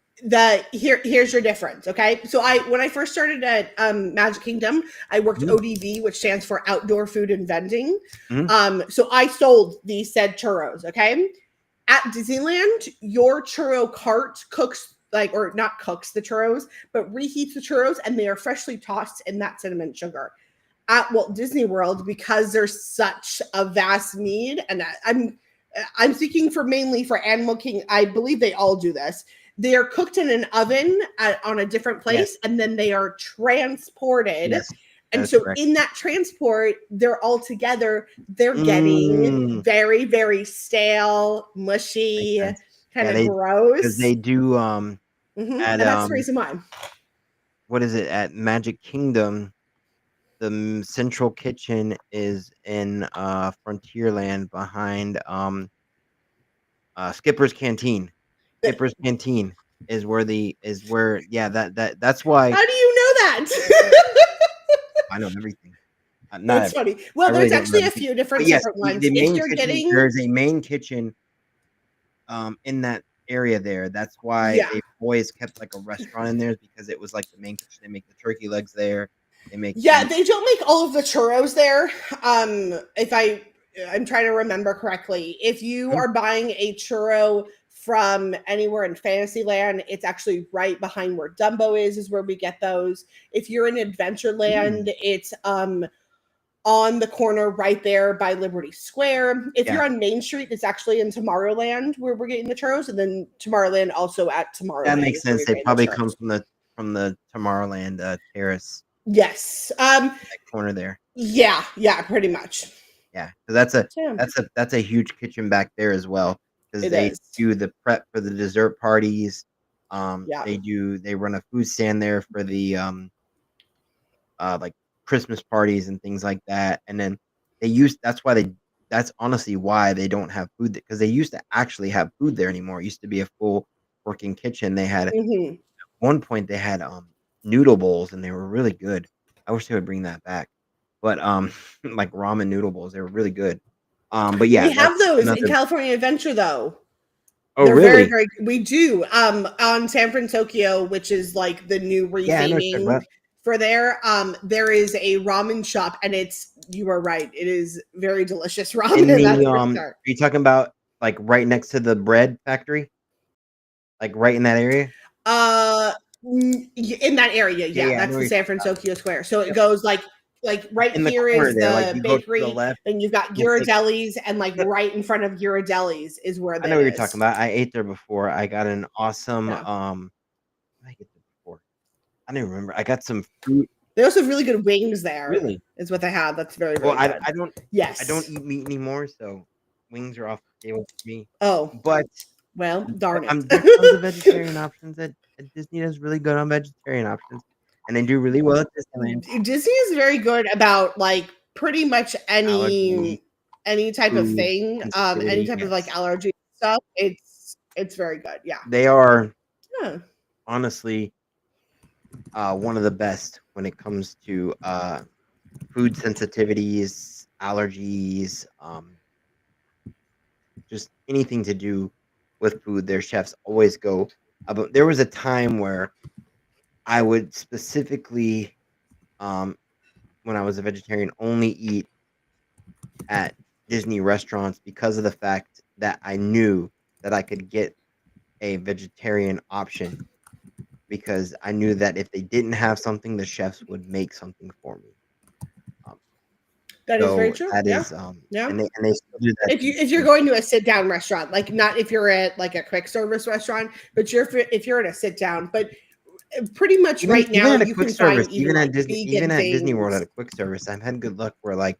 B: Here's your difference. Okay, so when I first started at Magic Kingdom, I worked ODV, which stands for Outdoor Food and Vending. So I sold these said churros. Okay, at Disneyland, your churro cart cooks or not cooks the churros, but reheats the churros, and they are freshly tossed in that cinnamon sugar. At Walt Disney World, because there's such a vast need, and I'm speaking mainly for Animal King. I believe they all do this. They are cooked in an oven on a different place, and then they are transported.
A: Yes,
B: and so
A: correct.
B: In that transport, they're all together. They're getting very, very stale, mushy, kind of gross.
A: Because they do
B: and that's the reason why.
A: What is it? At Magic Kingdom, the central kitchen is in Frontierland behind Skipper's Canteen. Skipper's Canteen is where that's why.
B: How do you know that?
A: I know everything.
B: That's funny. Well, there's actually a few different ones.
A: The main kitchen, there's a main kitchen in that area there. That's why they've always kept like a restaurant in there, because it was like the main kitchen. They make the turkey legs there. They make
B: they don't make all of the churros there. If I'm trying to remember correctly, if you are buying a churro from anywhere in Fantasyland, it's actually right behind where Dumbo is where we get those. If you're in Adventureland, it's on the corner right there by Liberty Square. If you're on Main Street, it's actually in Tomorrowland where we're getting the churros, and then Tomorrowland also at Tomorrowland.
A: That makes sense. They probably come from the Tomorrowland terrace.
B: Yes.
A: That corner there.
B: Yeah, pretty much.
A: Yeah, so that's a huge kitchen back there as well, because they do the prep for the dessert parties. They run a food stand there for the like Christmas parties and things like that. And then that's honestly why they don't have food, because they used to actually have food there anymore. It used to be a full working kitchen. They had at one point they had noodle bowls, and they were really good. I wish they would bring that back. But like ramen noodle bowls, they were really good. But yeah,
B: we have those in California Adventure though.
A: Oh,
B: they're
A: really?
B: Very, very. We do. On San Francisco, which is like the new retheming for there. There is a ramen shop, and you are right. It is very delicious ramen.
A: Are you talking about like right next to the bread factory? Like right in that area?
B: In that area, that's the San Francisco Square. So it goes like right in here is the bakery, and you've got Ghirardelli's, and like right in front of Ghirardelli's is where
A: I know what you're talking about. I ate there before. I got an awesome what did I get there before? I don't even remember. I got some fruit.
B: They also have really good wings there.
A: Really?
B: Is what they have. That's very, very good.
A: I don't eat meat anymore, so wings are off the table for me.
B: Oh.
A: But
B: well, darn it.
A: There's tons of vegetarian options at Disney. Is really good on vegetarian options. And they do really well at Disneyland.
B: Disney is very good about like pretty much any type of thing, any type of like allergy stuff. It's very good. Yeah,
A: they are honestly one of the best when it comes to food sensitivities, allergies, just anything to do with food. Their chefs always go about. There was a time where I would specifically, when I was a vegetarian, only eat at Disney restaurants because of the fact that I knew that I could get a vegetarian option, because I knew that if they didn't have something, the chefs would make something for me.
B: That is very true.
A: That is,
B: yeah.
A: and they still do that.
B: If you're going to a sit down restaurant, like not if you're at like a quick service restaurant, but if you're at a sit down, but pretty much right now
A: even at a
B: you
A: quick
B: can
A: service,
B: find
A: even
B: like
A: at Disney, even at Disney World at a quick service, I've had good luck where like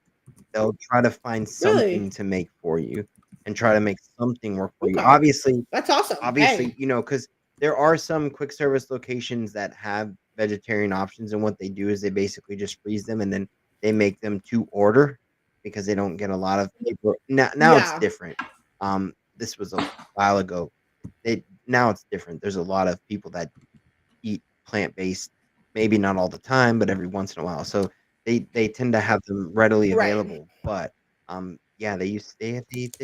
A: they'll try to find something to make for you and try to make something work for you. Obviously,
B: that's awesome.
A: Obviously, you know, because there are some quick service locations that have vegetarian options, and what they do is they basically just freeze them and then they make them to order because they don't get a lot of people. Now it's different. This was a while ago. Now it's different. There's a lot of people that eat plant-based, maybe not all the time, but every once in a while. So they tend to have them readily available. But yeah, they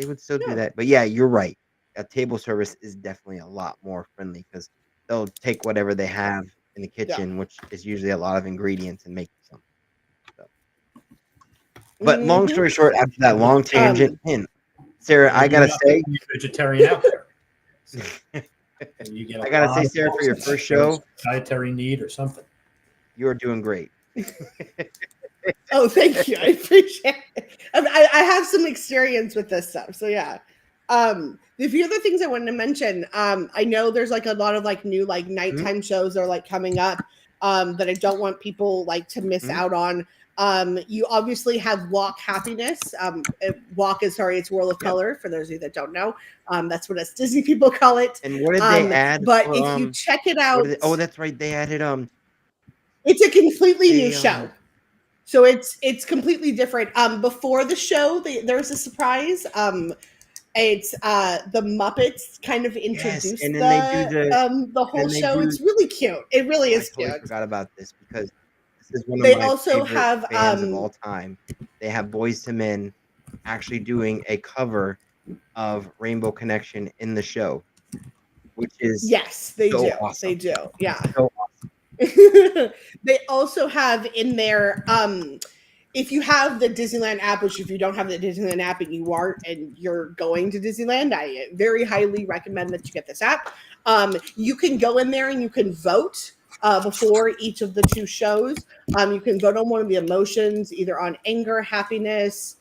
A: would still do that. But yeah, you're right. A table service is definitely a lot more friendly because they'll take whatever they have in the kitchen, which is usually a lot of ingredients, and make something. So. But long story short, after that long tangent, Sarah, I gotta say,
C: vegetarian out there. So
A: I gotta say, Sarah, for your first show,
C: dietary need or something,
A: you are doing great.
B: Oh, thank you. I appreciate it. I have some experience with this stuff, so yeah. The few other things I wanted to mention, I know there's like a lot of like new like nighttime shows are like coming up that I don't want people like to miss out on. You obviously have Walk Happiness. It's World of Color for those of you that don't know. That's what us Disney people call it.
A: And what did they add?
B: But if you check it out,
A: that's right. They added
B: it's a completely new show. So it's completely different. Before the show, there's a surprise. It's the Muppets kind of introduced
A: and then
B: the whole show. It's really cute. It really is cute.
A: I forgot about this because this is one of
B: they
A: my
B: also
A: favorite
B: have
A: bands of all time. They have Boyz II Men actually doing a cover of Rainbow Connection in the show, which is
B: they do.
A: Awesome.
B: They do. Yeah.
A: So awesome.
B: They also have in there if you have the Disneyland app, which if you don't have the Disneyland app and you're going to Disneyland, I very highly recommend that you get this app. You can go in there and you can vote before each of the two shows. You can vote on one of the emotions, either on anger, happiness,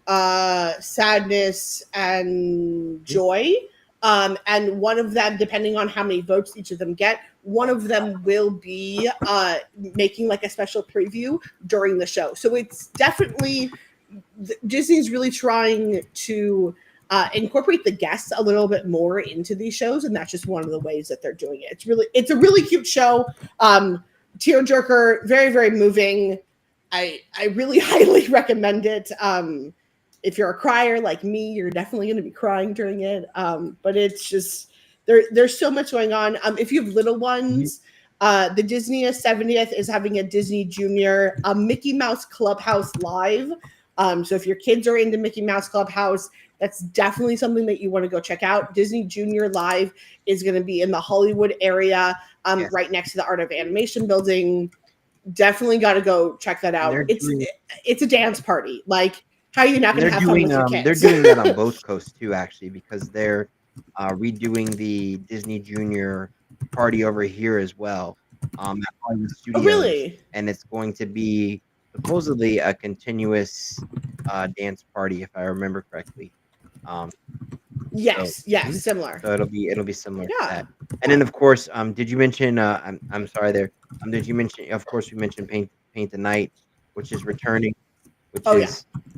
B: sadness, and joy. And one of them, depending on how many votes each of them get, one of them will be making like a special preview during the show. So it's definitely, Disney's really trying to incorporate the guests a little bit more into these shows. And that's just one of the ways that they're doing it. It's a really cute show. Tearjerker, very, very moving. I really highly recommend it. If you're a crier like me, you're definitely going to be crying during it. But it's just, there's so much going on. If you have little ones, the Disney's 70th is having a Disney Junior Mickey Mouse Clubhouse Live. So if your kids are into Mickey Mouse Clubhouse, that's definitely something that you want to go check out. Disney Junior Live is going to be in the Hollywood area, right next to the Art of Animation building. Definitely got to go check that out. It's a dance party. Like, how are you not going to have fun with your kids?
A: They're doing that on both coasts too, actually, because they're redoing the Disney Junior party over here as well at Hollywood Studios.
B: Oh, really?
A: And it's going to be supposedly a continuous dance party, if I remember correctly.
B: Similar.
A: So it'll be similar to that. And then, of course, did you mention? I'm sorry there. Did you mention? Of course, we mentioned Paint the Night, which is returning.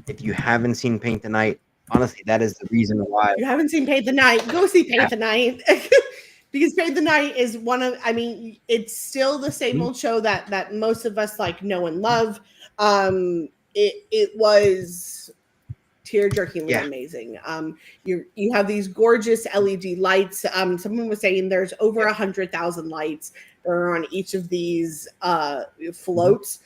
A: If you haven't seen Paint the Night, honestly, that is the reason why.
B: If you haven't seen Paint the Night, go see Paint the Night. Because Paint the Night is it's still the same old show that most of us like know and love. It was tear-jerkingly amazing. You have these gorgeous LED lights. Someone was saying there's over 100,000 lights that are on each of these floats.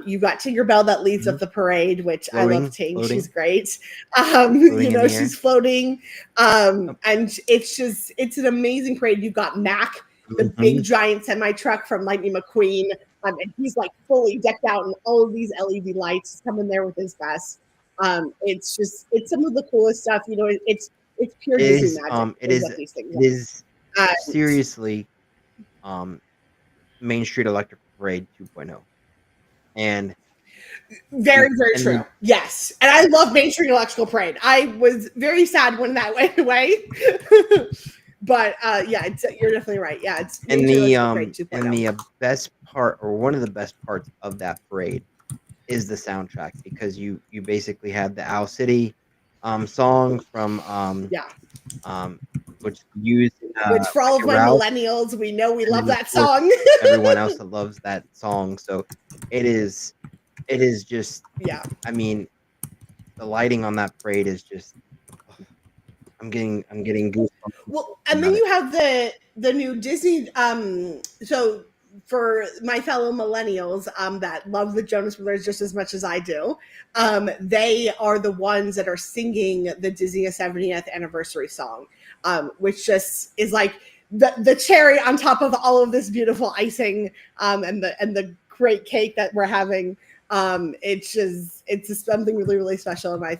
B: You've got Tinkerbell that leads up the parade, which I love Tink. She's great. She's floating. And it's an amazing parade. You've got Mac, the big giant semi-truck from Lightning McQueen. And he's like fully decked out in all of these LED lights. He's coming there with his vest. It's some of the coolest stuff. It's pure Disney magic. It is
A: seriously Main Street Electric Parade 2.0. And
B: Very, very
A: And
B: true. Yes. And I love Main Street Electrical Parade. I was very sad when that went away. But yeah, you're definitely right. Yeah, it's Main Street Electrical Parade 2.0.
A: And the best part, or one of the best parts of that parade, is the soundtrack, because you basically have the Owl City song from which used
B: which for all of my
A: Ralph,
B: millennials, we know we
A: and
B: love
A: then,
B: that
A: of course,
B: song.
A: everyone else that loves that song. So it is just,
B: yeah.
A: I mean, the lighting on that parade is just, I'm getting goosebumps.
B: Well, and then you have the new Disney. So for my fellow millennials that love the Jonas Brothers just as much as I do, they are the ones that are singing the Disney 70th anniversary song, which just is like the cherry on top of all of this beautiful icing and the great cake that we're having. It's just something really, really special, and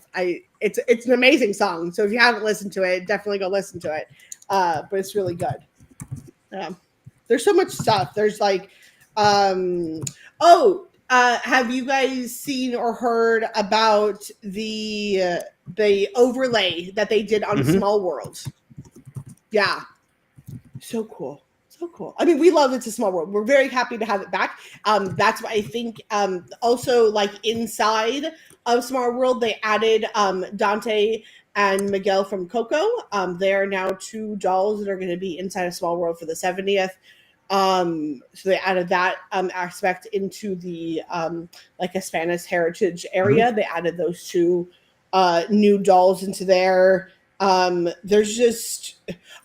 B: it's an amazing song. So if you haven't listened to it, definitely go listen to it. But it's really good. There's so much stuff. There's like, have you guys seen or heard about the overlay that they did on Small World? Yeah, so cool. So cool. I mean, we love It's a Small World. We're very happy to have it back. That's why I think also like inside of Small World, they added Dante and Miguel from Coco. There are now 2 dolls that are going to be inside of Small World for the 70th. So they added that aspect into the like a Spanish heritage area. They added those 2 new dolls into there. There's just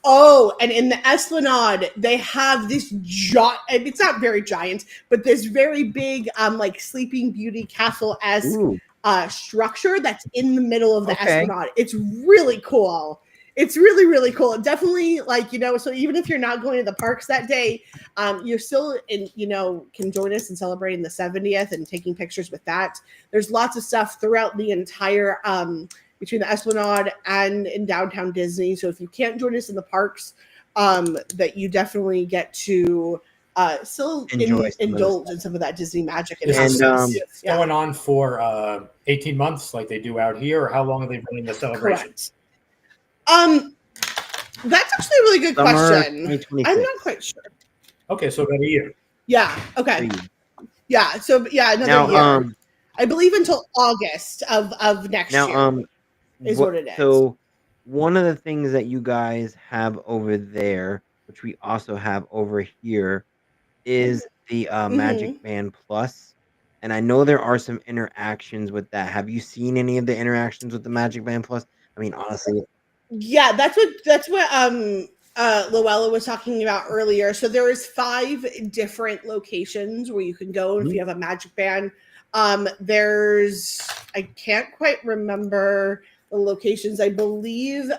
B: and in the Esplanade they have this giant, it's not very giant, but this very big like Sleeping Beauty castle-esque structure that's in the middle of the Esplanade. It's really cool. It's really, really cool. Definitely, like, so even if you're not going to the parks that day, you're still can join us in celebrating the 70th and taking pictures with that. There's lots of stuff throughout the entire between the Esplanade and in downtown Disney. So if you can't join us in the parks, that you definitely get to still indulge in some of that Disney magic.
C: It's going on for 18 months like they do out here, or how long are they running the celebrations?
B: That's actually a really good question. I'm not quite sure.
C: Okay, so about a year.
B: Yeah. Okay. Yeah. So another year. I believe until August of next year. Is what it is.
A: So one of the things that you guys have over there, which we also have over here, is the Magic Band Plus. And I know there are some interactions with that. Have you seen any of the interactions with the Magic Band Plus? I mean, honestly.
B: Yeah, that's what Luella was talking about earlier. So there is 5 different locations where you can go if you have a Magic Band. I can't quite remember the locations. I believe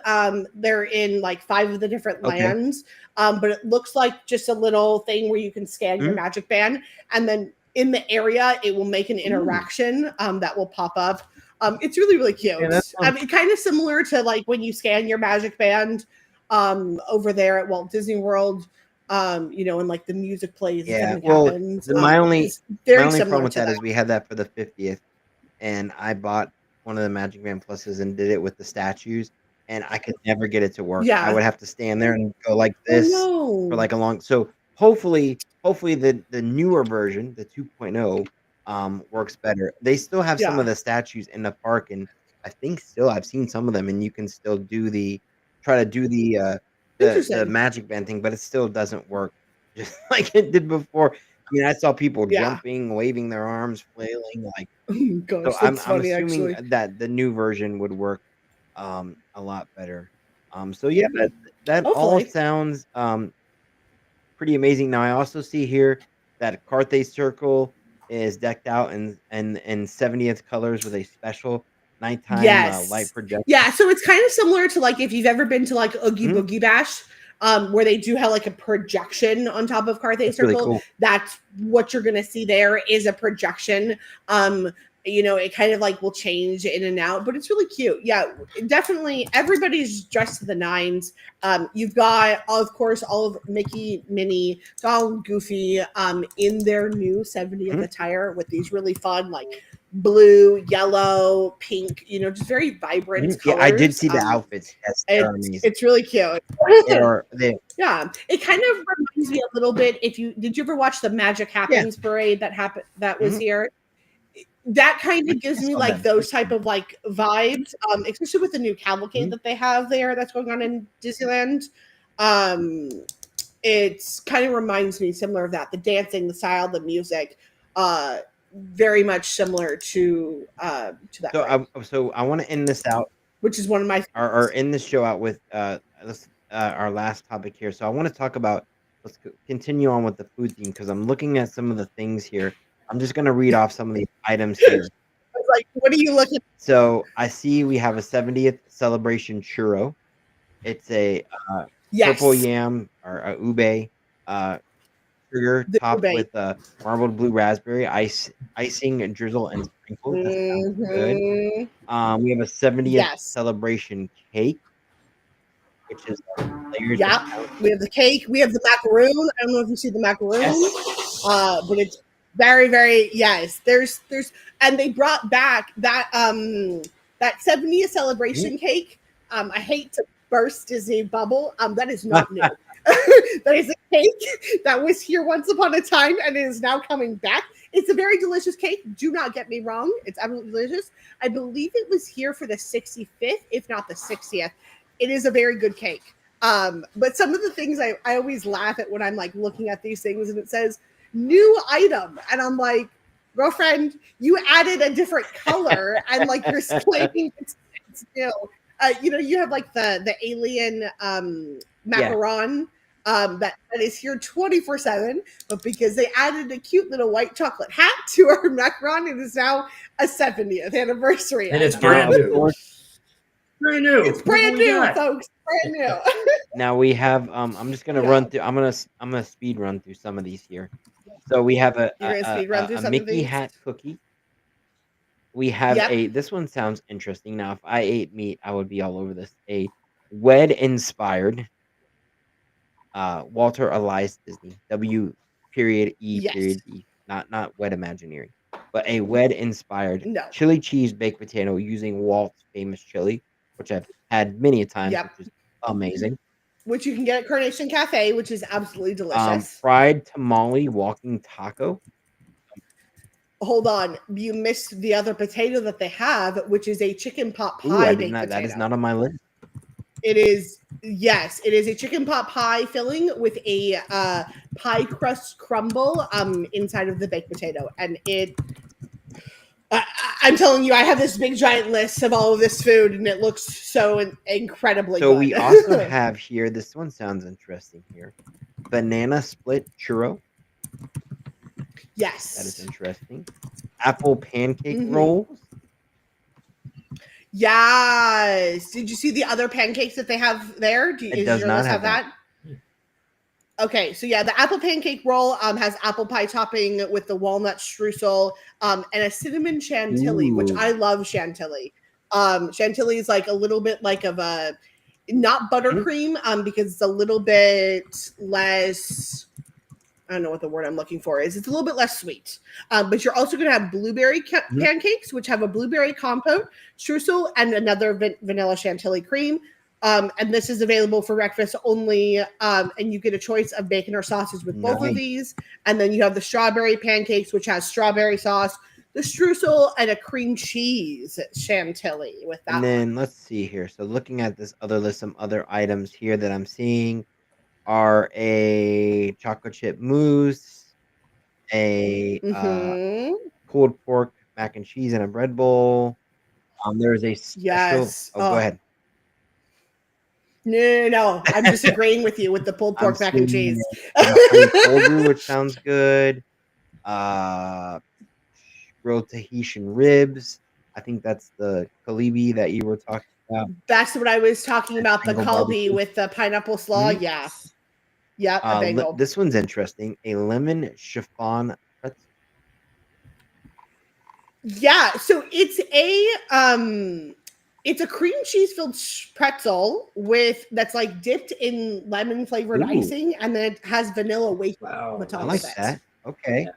B: they're in like 5 of the different lands. But it looks like just a little thing where you can scan your Magic Band, and then in the area it will make an interaction that will pop up. It's really, really cute. Yeah, I mean, kind of similar to like when you scan your Magic Band over there at Walt Disney World, and like the music plays.
A: Yeah, happens. My only problem with that is we had that for the 50th, and I bought one of the Magic Band Pluses and did it with the statues, and I could never get it to work. Yeah. I would have to stand there and go like this for like a long. So hopefully the newer version, the 2.0, works better. They still have some of the statues in the park, and I think still I've seen some of them, and you can still try to do the Magic Band thing, but it still doesn't work just like it did before. I mean, I saw people jumping, waving their arms, flailing like.
B: Gosh,
A: so I'm assuming that the new version would work a lot better. So yeah, that all sounds pretty amazing. Now I also see here that Carthay Circle is decked out in 70th colors with a special nighttime light projector.
B: Yeah, so it's kind of similar to like if you've ever been to like Oogie Boogie Bash, where they do have like a projection on top of Carthay Circle. Really cool. That's what you're gonna see there is a projection. It kind of like will change in and out, but it's really cute. Yeah, definitely. Everybody's dressed to the nines. You've got, of course, all of Mickey, Minnie, Donald, Goofy in their new 70th attire with these really fun like blue, yellow, pink, just very vibrant colors.
A: Yeah, I did see the outfits. Yes, they're amazing.
B: It's really cute.
A: Yeah,
B: it kind of reminds me a little bit. Did you ever watch the Magic Happens parade that was here? That kind of gives me like those type of like vibes, especially with the new cavalcade that they have there that's going on in Disneyland. It's kind of reminds me similar of that. The dancing, the style, the music, very much similar to that.
A: So I want to end this out,
B: which is one of my
A: or end this show out with our last topic here. So I want to talk about. Let's continue on with the food theme because I'm looking at some of the things here. I'm just going to read off some of these items here.
B: I was like, what are you looking at?
A: So I see we have a 70th celebration churro. It's a purple yam or a ube sugar topped with marbled blue raspberry, icing and drizzle and sprinkles. That sounds good. We have a 70th celebration cake, which is layered.
B: We have the cake. We have the macaroon. I don't know if you see the macaroon, but it's very, very There's and they brought back that 70th celebration cake. I hate to burst Disney bubble. That is not new. That is a cake that was here once upon a time and it is now coming back. It's a very delicious cake. Do not get me wrong. It's absolutely delicious. I believe it was here for the 65th, if not the 60th. It is a very good cake. But some of the things I always laugh at when I'm like looking at these things and it says new item. And I'm like, girlfriend, you added a different color and like you're claiming it's new. You have like the alien macaron that is here 24/7, but because they added a cute little white chocolate hat to our macaron, it is now a 70th anniversary.
C: And it's brand new.
B: Brand new. It's brand new, folks. Brand new.
A: Now we have I'm just gonna run through. I'm gonna speed run through some of these here. So we have a Mickey hat cookie. We have this one sounds interesting. Now, if I ate meat, I would be all over this. A Wed inspired Walter Elias Disney, W.E.D. Not Wed Imagineering, but a Wed inspired chili cheese baked potato using Walt's famous chili, which I've had many a time, which is amazing.
B: Which you can get at Carnation Cafe, which is absolutely delicious.
A: Fried tamale walking taco.
B: Hold on, you missed the other potato that they have, which is a chicken pot pie baked potato.
A: That is not on my list.
B: It is, it is a chicken pot pie filling with a pie crust crumble inside of the baked potato, and I'm telling you, I have this big giant list of all of this food, and it looks so incredibly good.
A: So we also have here. This one sounds interesting here. Banana split churro.
B: Yes.
A: That is interesting. Apple pancake rolls.
B: Yes. Did you see the other pancakes that they have there?
A: It does not have that.
B: Okay, so the apple pancake roll has apple pie topping with the walnut streusel and a cinnamon chantilly, which I love chantilly. Chantilly is like a little bit like of a not buttercream because it's a little bit less. I don't know what the word I'm looking for is. It's a little bit less sweet. But you're also going to have blueberry pancakes, which have a blueberry compote, streusel, and another vanilla chantilly cream. And this is available for breakfast only. And you get a choice of bacon or sausage with both of these. And then you have the strawberry pancakes, which has strawberry sauce, the streusel, and a cream cheese chantilly with that.
A: And then let's see here. So looking at this other list, some other items here that I'm seeing are a chocolate chip mousse, a pulled pork mac and cheese in a bread bowl. There's a special. Go ahead.
B: No. I'm just agreeing with you with the pulled pork mac and cheese.
A: Which sounds good. Grilled Tahitian ribs. I think that's the kalibi that you were talking about.
B: That's what I was talking about. The kalbi with the pineapple slaw. Yeah. Yeah, a bagel.
A: This one's interesting. A lemon chiffon pretzel.
B: Yeah, so it's a cream cheese filled pretzel that's like dipped in lemon flavored icing, and then it has vanilla wafer on the top of it.
A: I like that. Okay.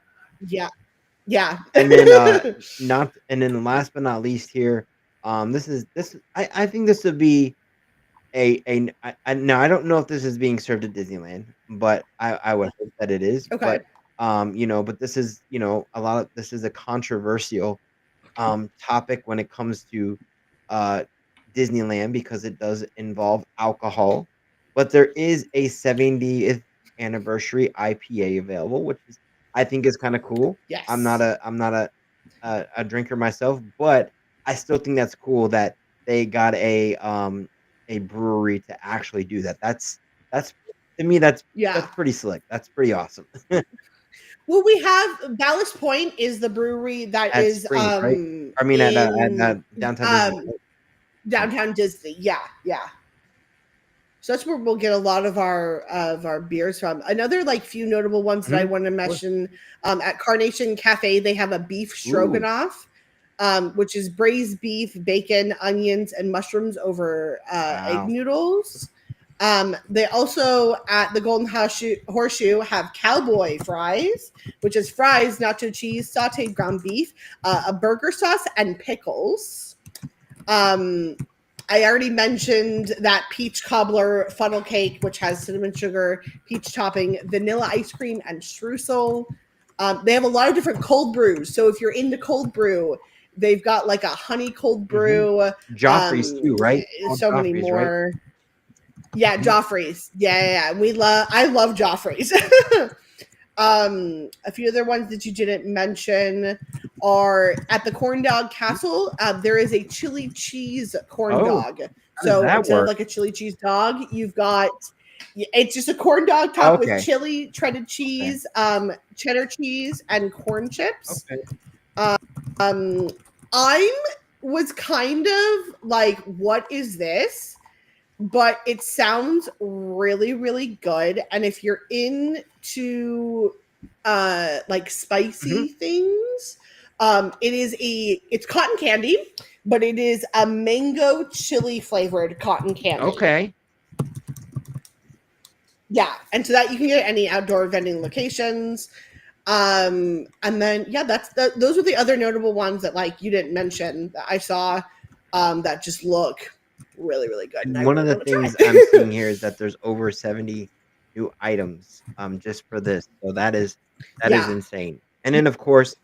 B: Yeah. Yeah.
A: And then last but not least here, I think this would be now I don't know if this is being served at Disneyland, but I would hope that it is.
B: Okay.
A: But this is this is a controversial topic when it comes to uh Disneyland because it does involve alcohol. But there is a 70th anniversary IPA available, which is I think is kind of cool. I'm not
B: Yes.
A: a drinker myself, but I still think that's cool that they got a brewery to actually do that. That's to me that's
B: Yeah.
A: pretty slick. That's pretty awesome.
B: Well, we have Ballast Point is the brewery that
A: At
B: is
A: Springs, right? I mean at downtown Disney.
B: downtown Disney. Yeah, yeah. So that's where we'll get a lot of our beers from. Another like few notable ones that I want to mention at Carnation Cafe, they have a beef stroganoff, which is braised beef, bacon, onions, and mushrooms over egg noodles. They also at the Golden Horseshoe have cowboy fries, which is fries, nacho cheese, sauteed ground beef, a burger sauce, and pickles. I already mentioned that peach cobbler funnel cake, which has cinnamon sugar, peach topping, vanilla ice cream, and streusel. They have a lot of different cold brews. So if you're into cold brew, they've got like a honey cold brew.
A: Joffrey's too, right?
B: So many more. Right? Yeah, Joffrey's. Yeah. I love Joffrey's. A few other ones that you didn't mention are at the Corn Dog Castle. There is a chili cheese corn dog. So instead of like a chili cheese dog, you've got it's just a corn dog topped with chili, shredded cheese, cheddar cheese, and corn chips. I was kind of like, what is this? But it sounds really, really good. And if you're into like spicy things, it's cotton candy, but it is a mango chili flavored cotton candy.
A: Okay.
B: Yeah. And so that you can get at any outdoor vending locations. And then those are the other notable ones that like you didn't mention that I saw that just look really, really good.
A: One of the things I'm seeing here is that there's over 70 new items just for this. So that is insane. And then of course,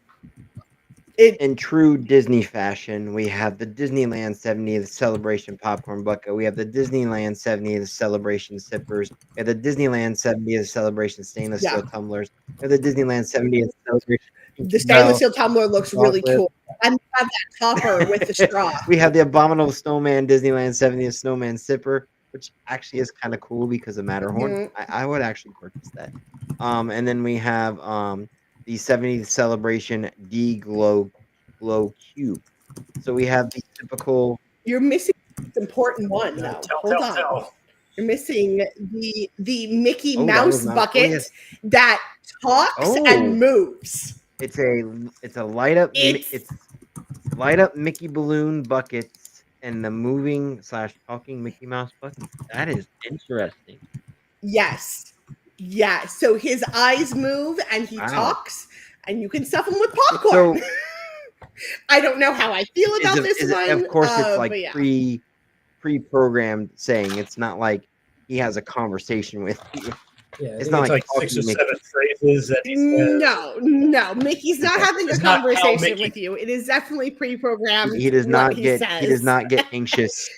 A: in true Disney fashion, we have the Disneyland 70th Celebration Popcorn Bucket. We have the Disneyland 70th Celebration Sippers. We have the Disneyland 70th Celebration Stainless Steel Tumblers. We have the Disneyland 70th Celebration.
B: The stainless steel tumbler looks really cool. And we have that topper with the straw.
A: We have the Abominable Snowman Disneyland 70th Snowman Sipper, which actually is kind of cool because of Matterhorn. I would actually purchase that. And then we have the 70th Celebration D Glow Cube. So we have the typical.
B: You're missing an important one though. Hold on. You're missing the Mickey Mouse bucket that talks and moves.
A: It's a light up light up Mickey balloon buckets and the moving / talking Mickey Mouse bucket. That is interesting.
B: Yes. Yeah. So his eyes move and he talks, and you can stuff him with popcorn. So, I don't know how I feel about this one.
A: Of course, it's like pre-programmed saying. It's not like he has a conversation with you.
C: Yeah, it's not like 6 or 7 phrases that he says.
B: No. Mickey's not having a conversation with you. It is definitely pre-programmed.
A: He does not get anxious.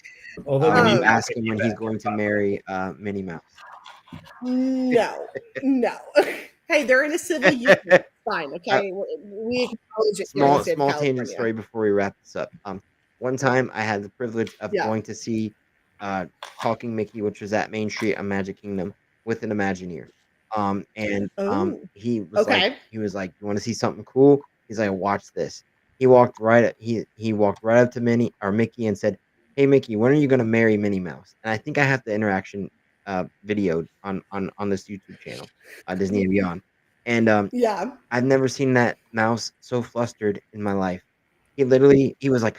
C: Although
A: when you ask him when he's going to marry Minnie Mouse.
B: No. Hey, they're in a civil union. Fine, okay. We acknowledge it.
A: Small tangent story before we wrap this up. One time I had the privilege of going to see Talking Mickey, which was at Main Street on Magic Kingdom, with an Imagineer. He was like, you want to see something cool? He's like, watch this. He walked right up to Mickey and said, hey Mickey, when are you gonna marry Minnie Mouse? And I think I have the interaction videoed on this YouTube channel, Disney and Beyond. And I've never seen that mouse so flustered in my life. He was like,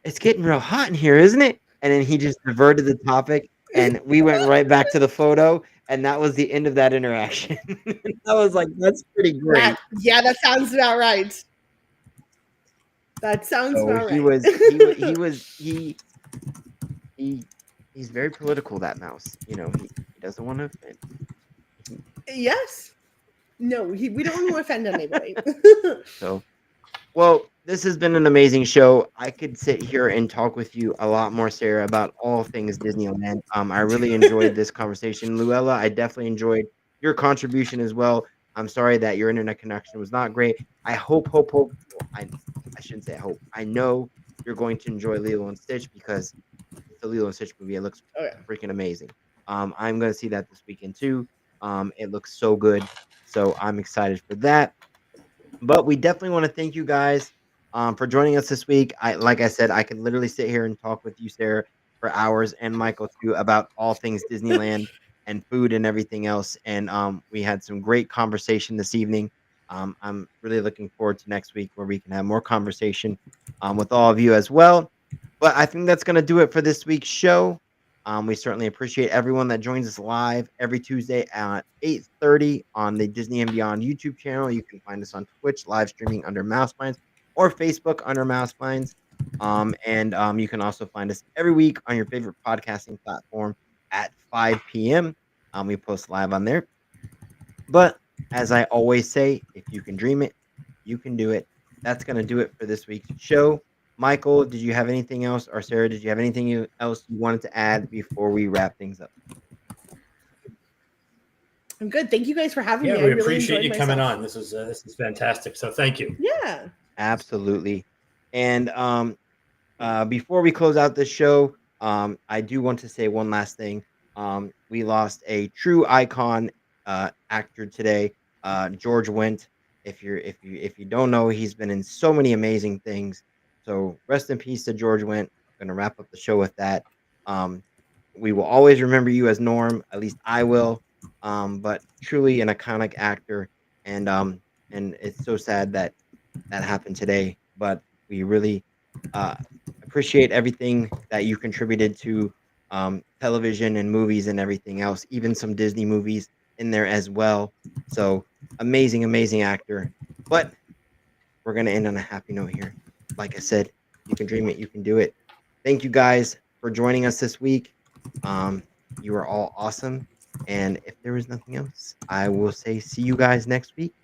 A: it's getting real hot in here, isn't it? And then he just diverted the topic And we went right back to the photo, and that was the end of that interaction. I was like, that's pretty great.
B: That sounds about right. That sounds
A: So
B: about
A: he
B: right.
A: was he's very political, that mouse. You know, he doesn't want to offend.
B: Yes. No, we don't want to offend anybody.
A: So, well, this has been an amazing show. I could sit here and talk with you a lot more, Sarah, about all things Disneyland. I really enjoyed this conversation. Luella, I definitely enjoyed your contribution as well. I'm sorry that your internet connection was not great. I hope. Well, I shouldn't say hope. I know you're going to enjoy Lilo and Stitch because it's a Lilo and Stitch movie. It looks freaking amazing. I'm going to see that this weekend too. It looks so good. So I'm excited for that. But we definitely want to thank you guys for joining us this week. Like I said, I could literally sit here and talk with you, Sarah, for hours, and Michael too, about all things Disneyland and food and everything else. And we had some great conversation this evening. I'm really looking forward to next week where we can have more conversation with all of you as well. But I think that's going to do it for this week's show. We certainly appreciate everyone that joins us live every Tuesday at 8:30 on the Disney and Beyond YouTube channel. You can find us on Twitch live streaming under Mouse Minds or Facebook under Mouse Minds. And you can also find us every week on your favorite podcasting platform at 5 p.m. We post live on there. But as I always say, if you can dream it, you can do it. That's going to do it for this week's show. Michael, did you have anything else? Or Sarah, did you have anything else you wanted to add before we wrap things up?
B: I'm good. Thank you guys for having me.
C: We
B: really
C: appreciate you
B: myself.
C: coming on. This is fantastic. So thank you.
B: Yeah.
A: Absolutely. And before we close out this show, I do want to say one last thing. We lost a true icon actor today, George Wendt. If you don't know, he's been in so many amazing things. So rest in peace to George Wendt. I'm gonna wrap up the show with that. We will always remember you as Norm. At least I will. But truly an iconic actor, and it's so sad that happened today. But we really appreciate everything that you contributed to television and movies and everything else, even some Disney movies in there as well. So amazing actor. But we're going to end on a happy note here. Like I said, you can dream it, you can do it. Thank you guys for joining us this week. You are all awesome. And if there is nothing else, I will say see you guys next week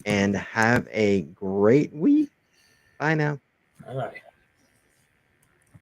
A: and have a great week. Bye now.
C: All right.